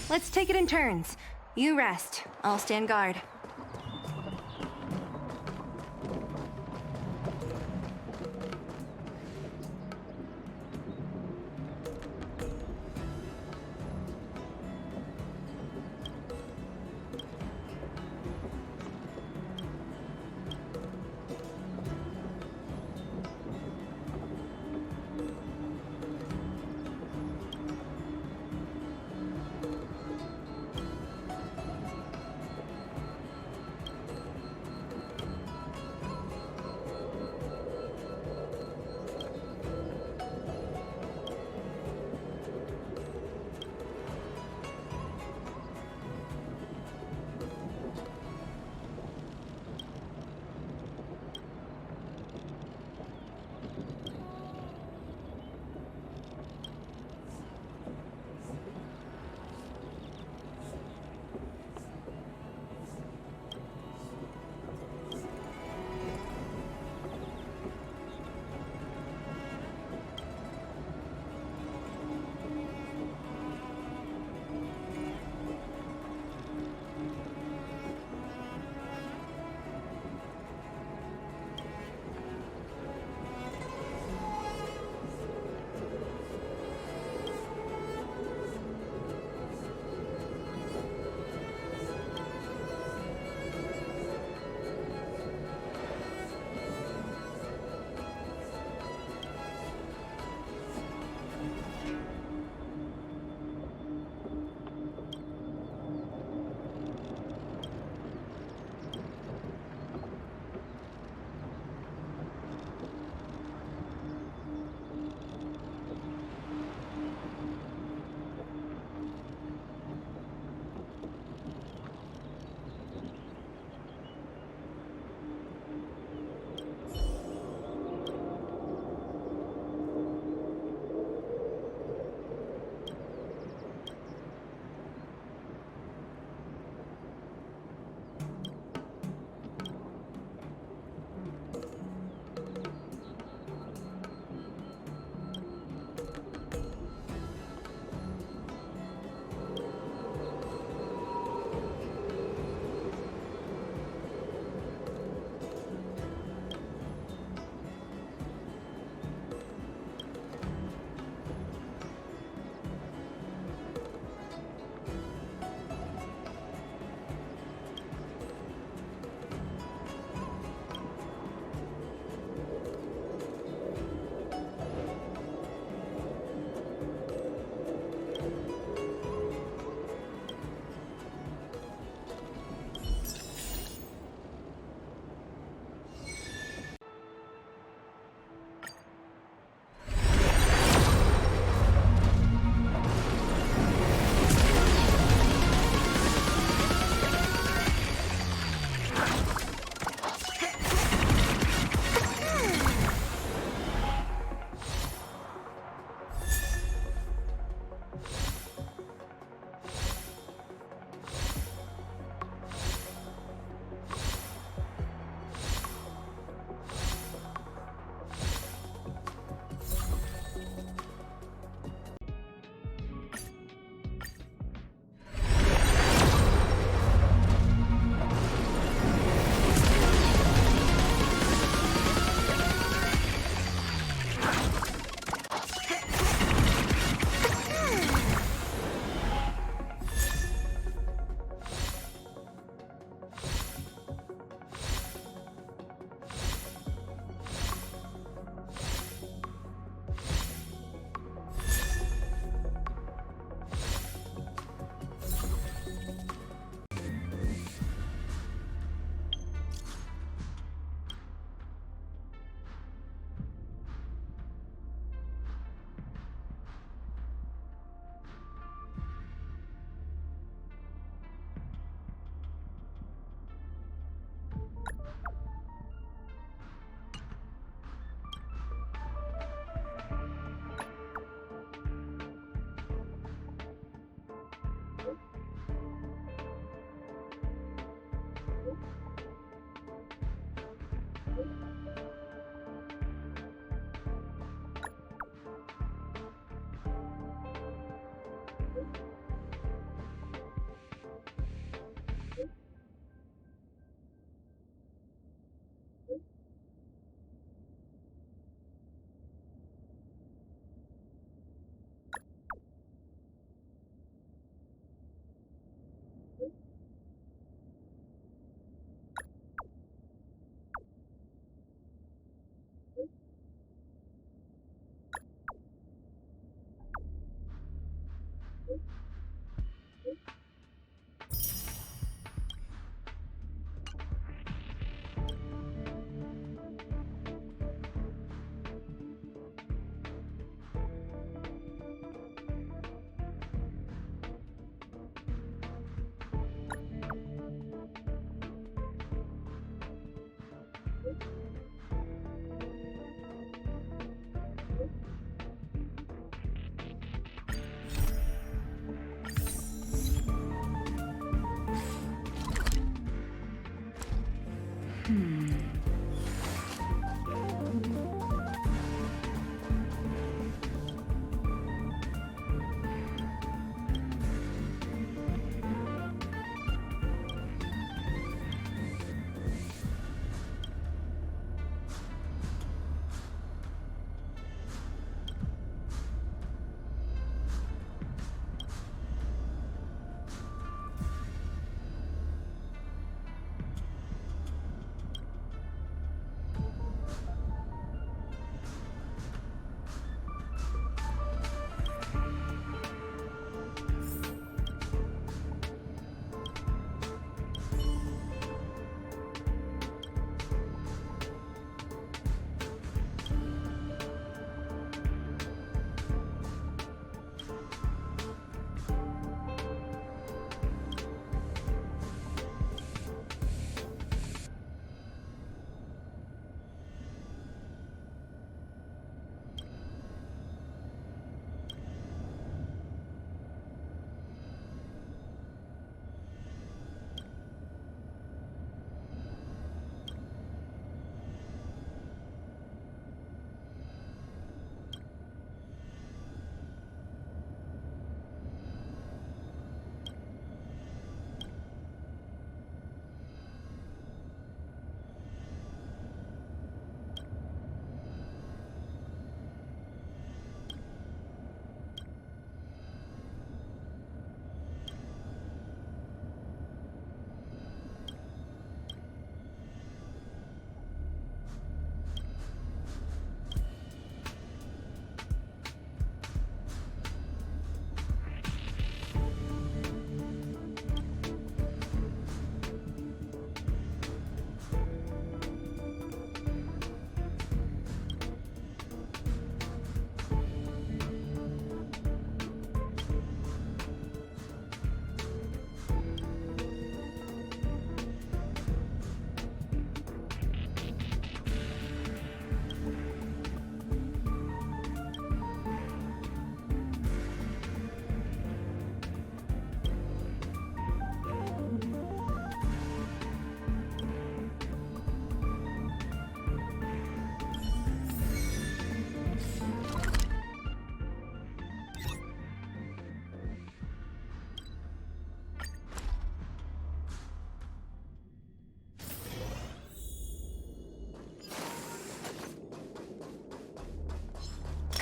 Let's take it in turns. You rest. I'll stand guard.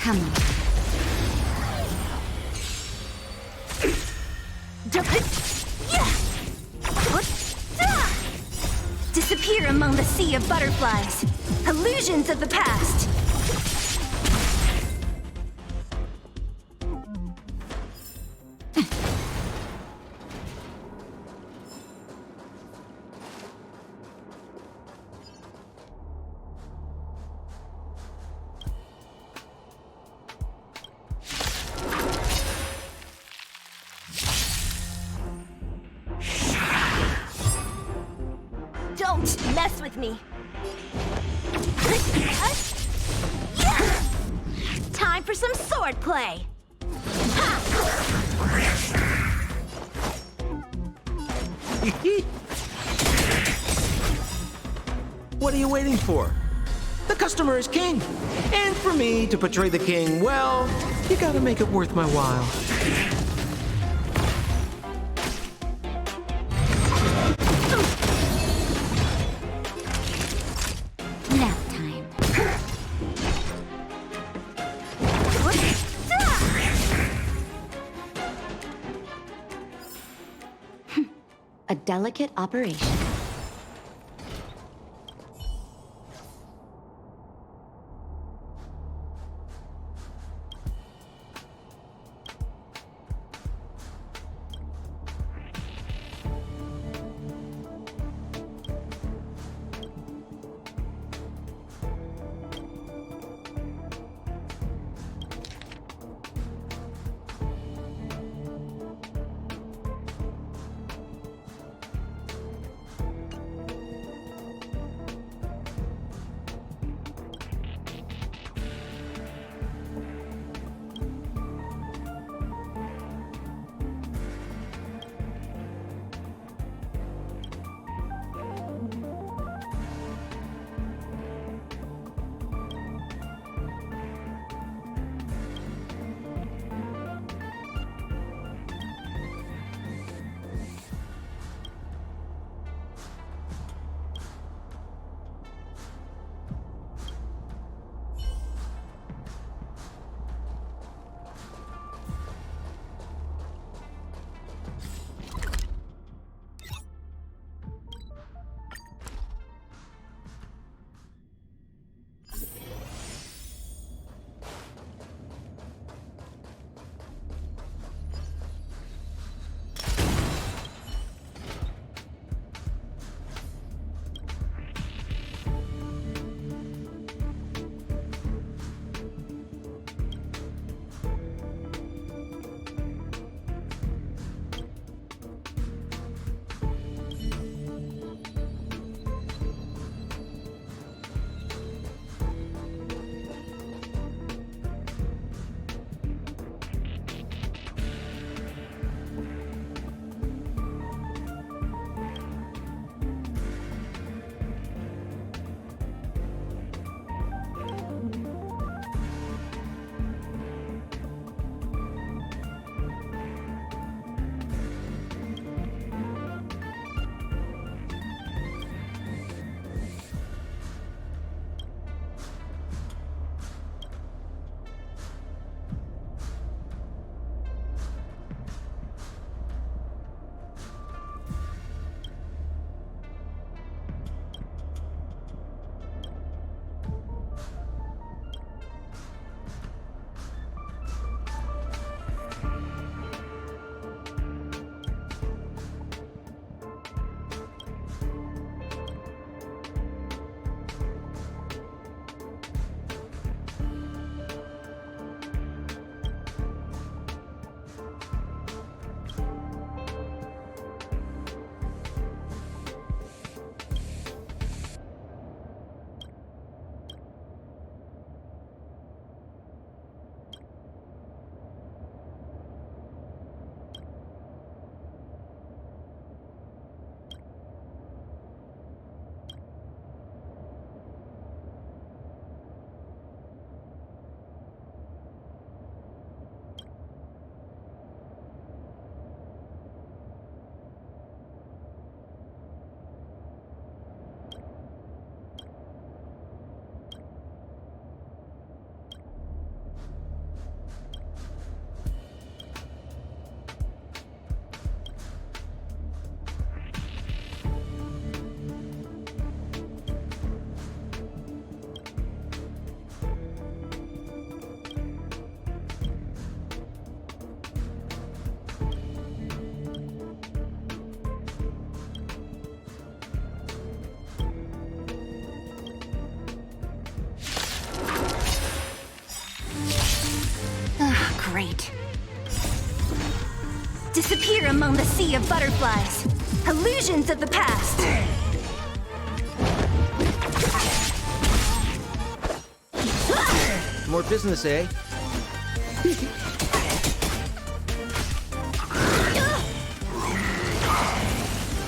Come on. Disappear among the sea of butterflies. Illusions of the past. Don't mess with me. Time for some sword play. What are you waiting for? The customer is king. And for me to portray the king, well, you gotta make it worth my while. Nap time. A delicate operation. great. Disappear among the sea of butterflies. Illusions of the past. More business, eh?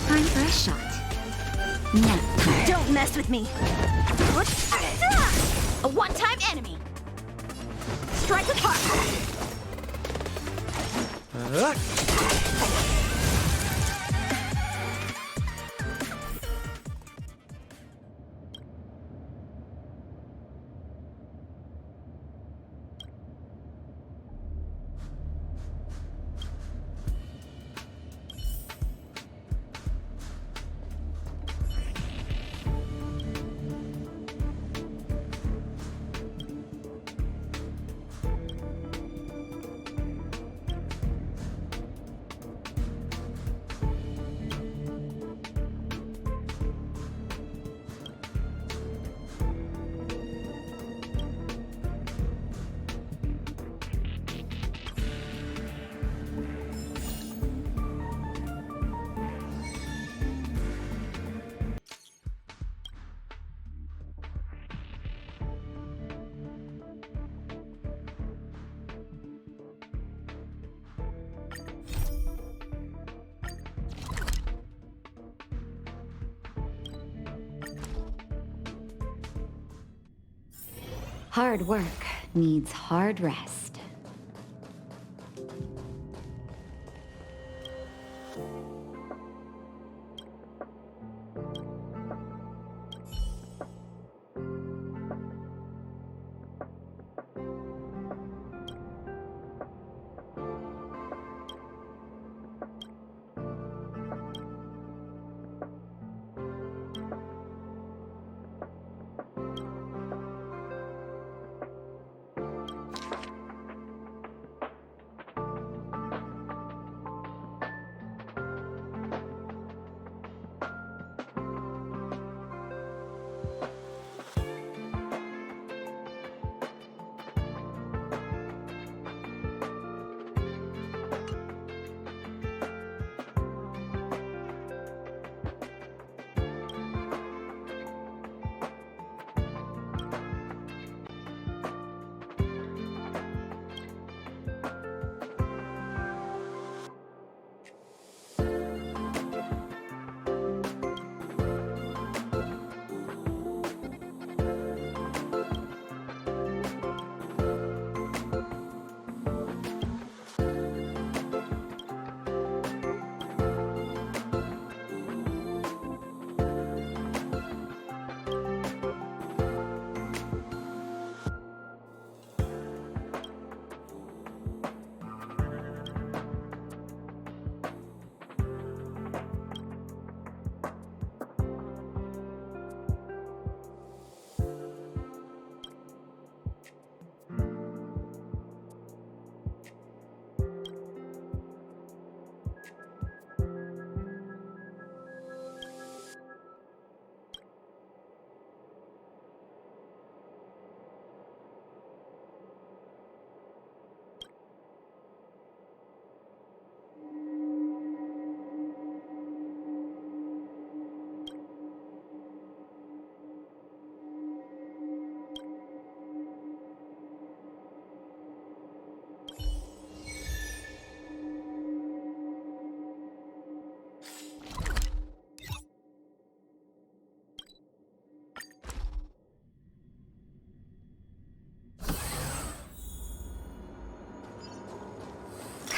Time for a shot. Nap time. Don't mess with me. A one-time enemy. Strike apart. Hard work needs hard rest.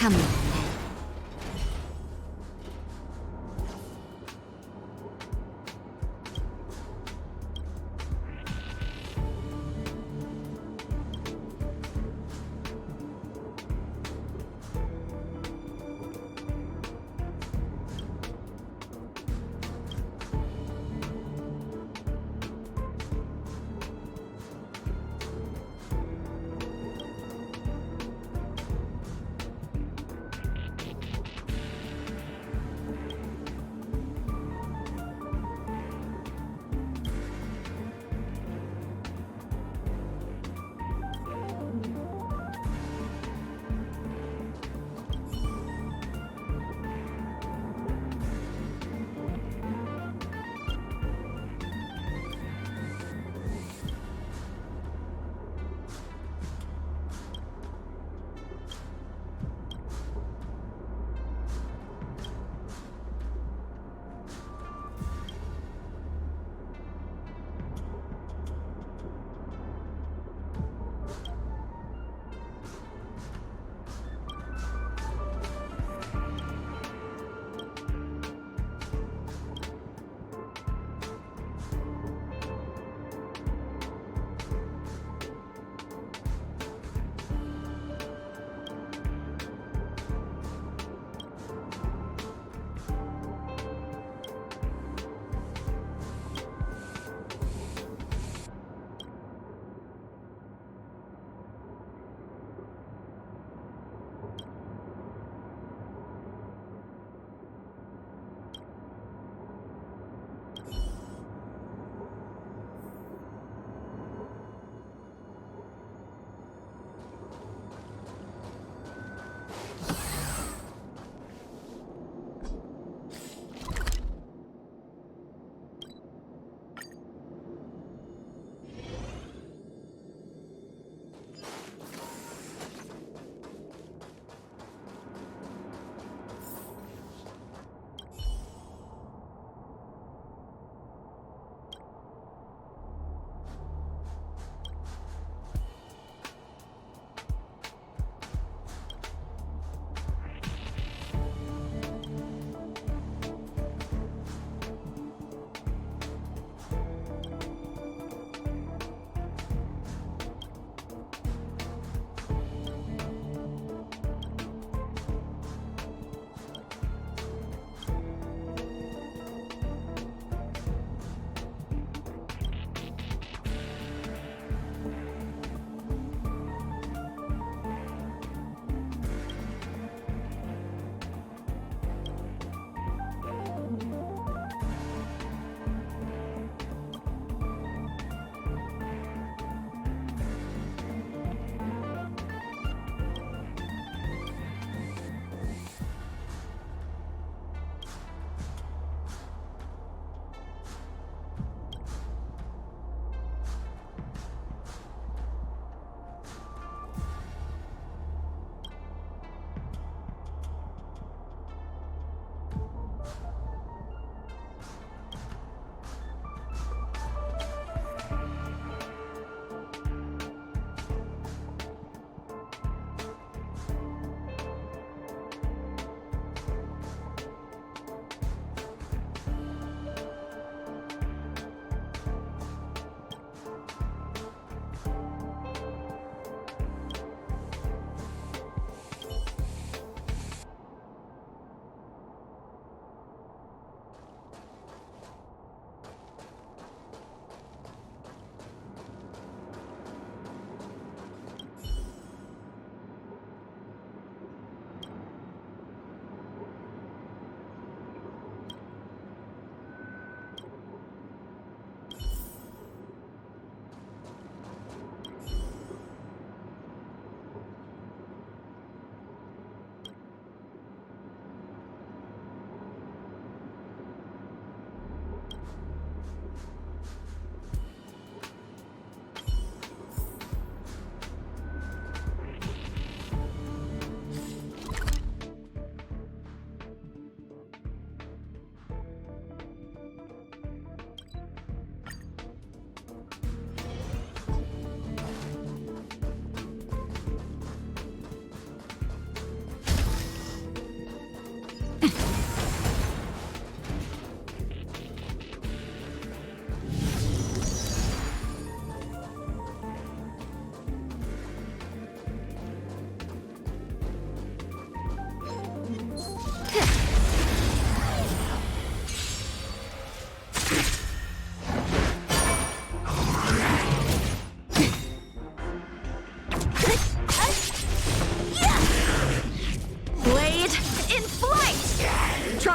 Come on.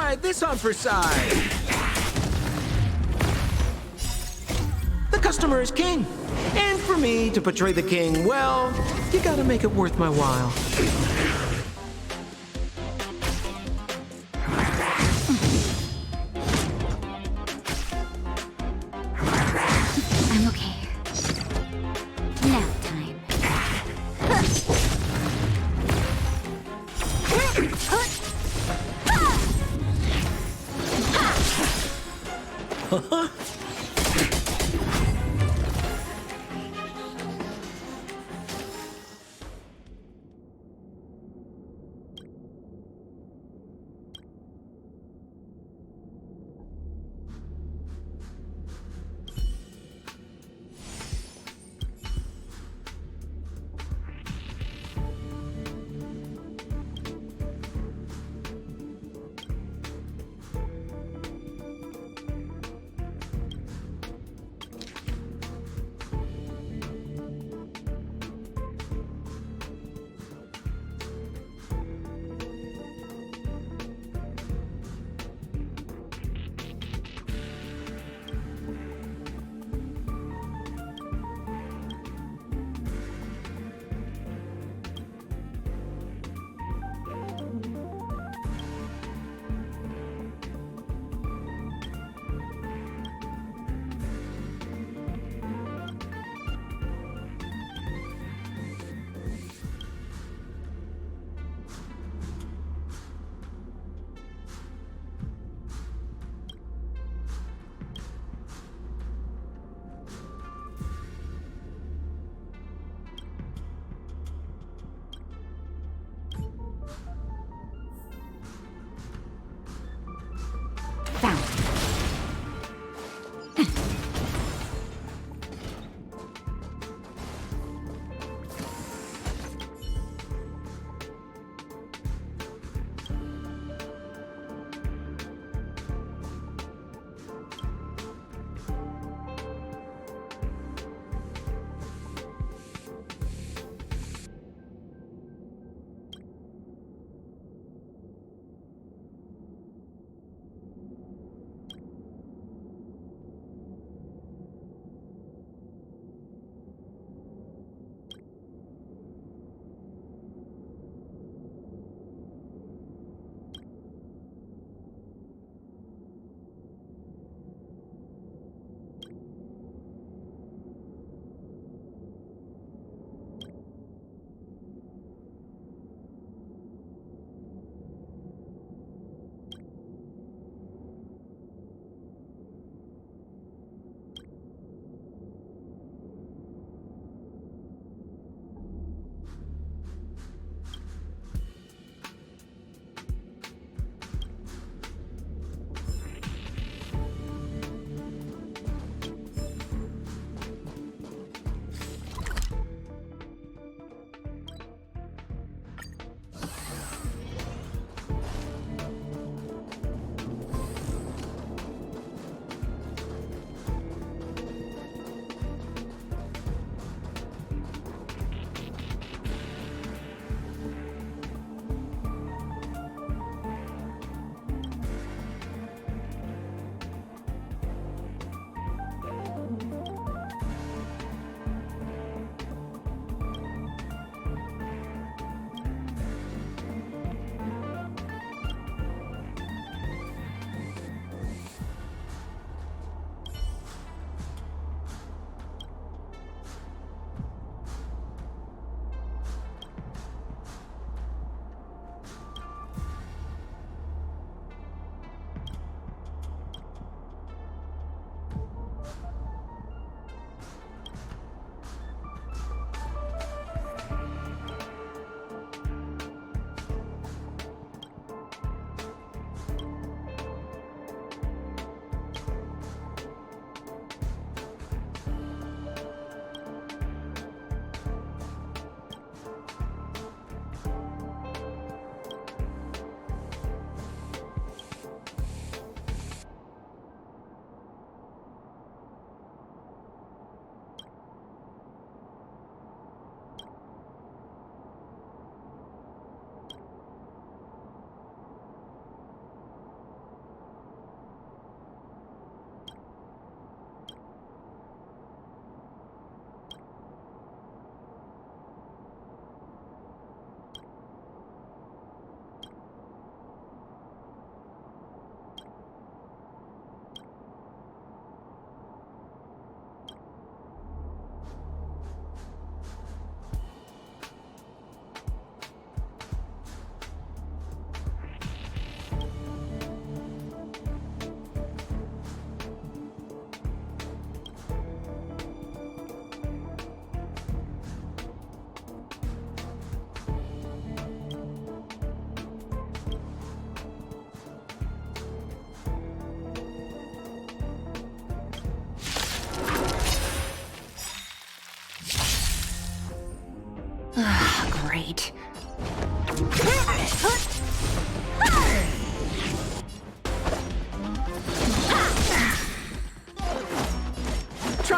try this on for size. The customer is king. And for me to portray the king, well, you gotta make it worth my while. I'm okay. Nap time.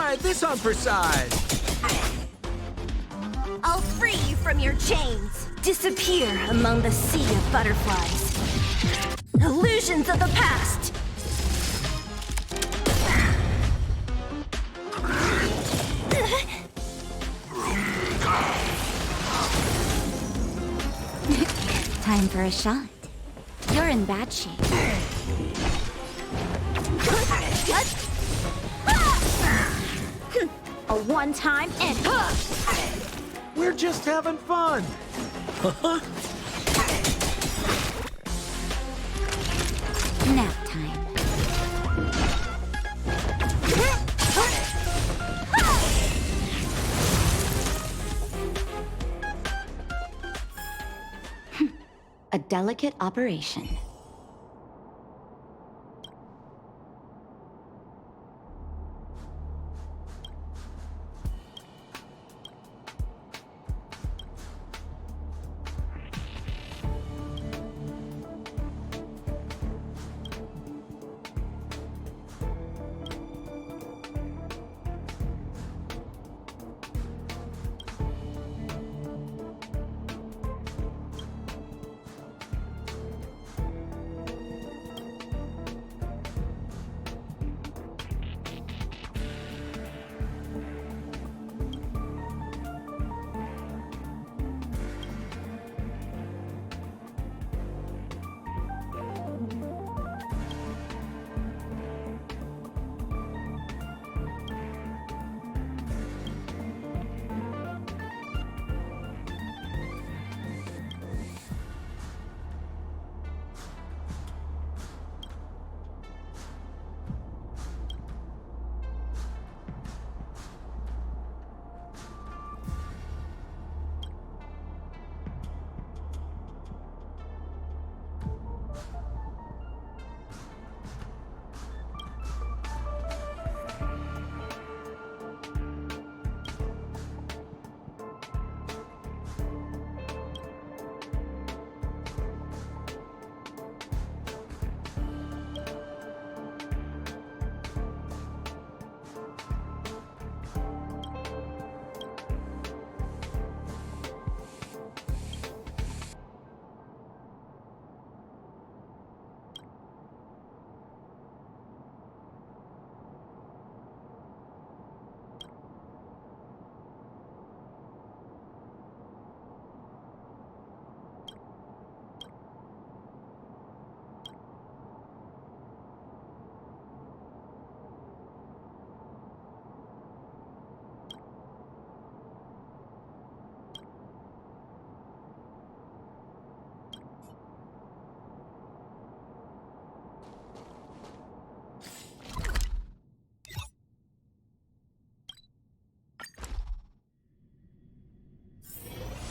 try this on for size. I'll free you from your chains. Disappear among the sea of butterflies. Illusions of the past. Time for a shot. You're in bad shape. A one-time and We're just having fun. Nap time. A delicate operation.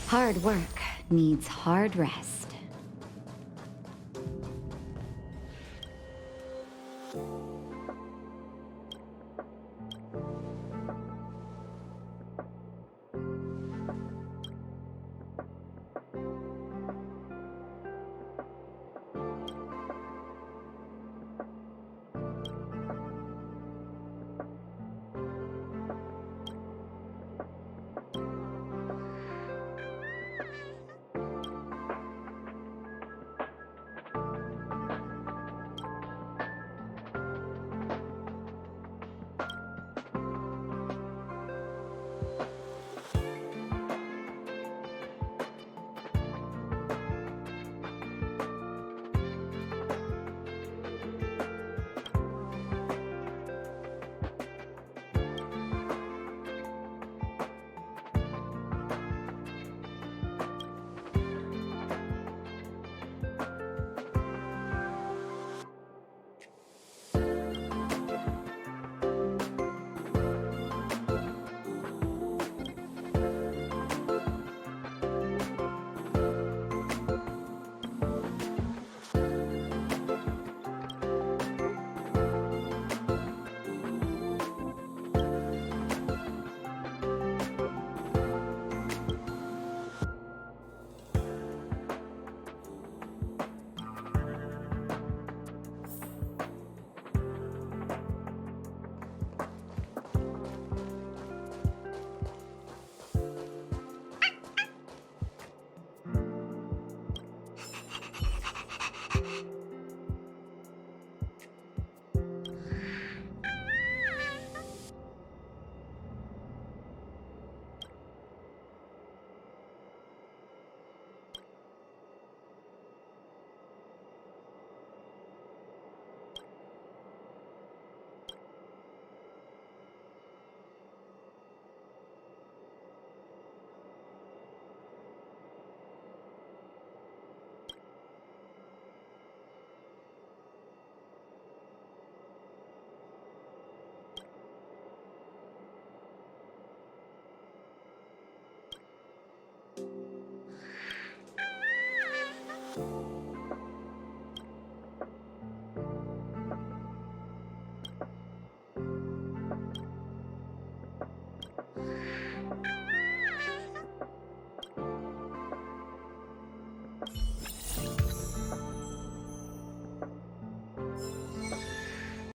Hard work needs hard rest.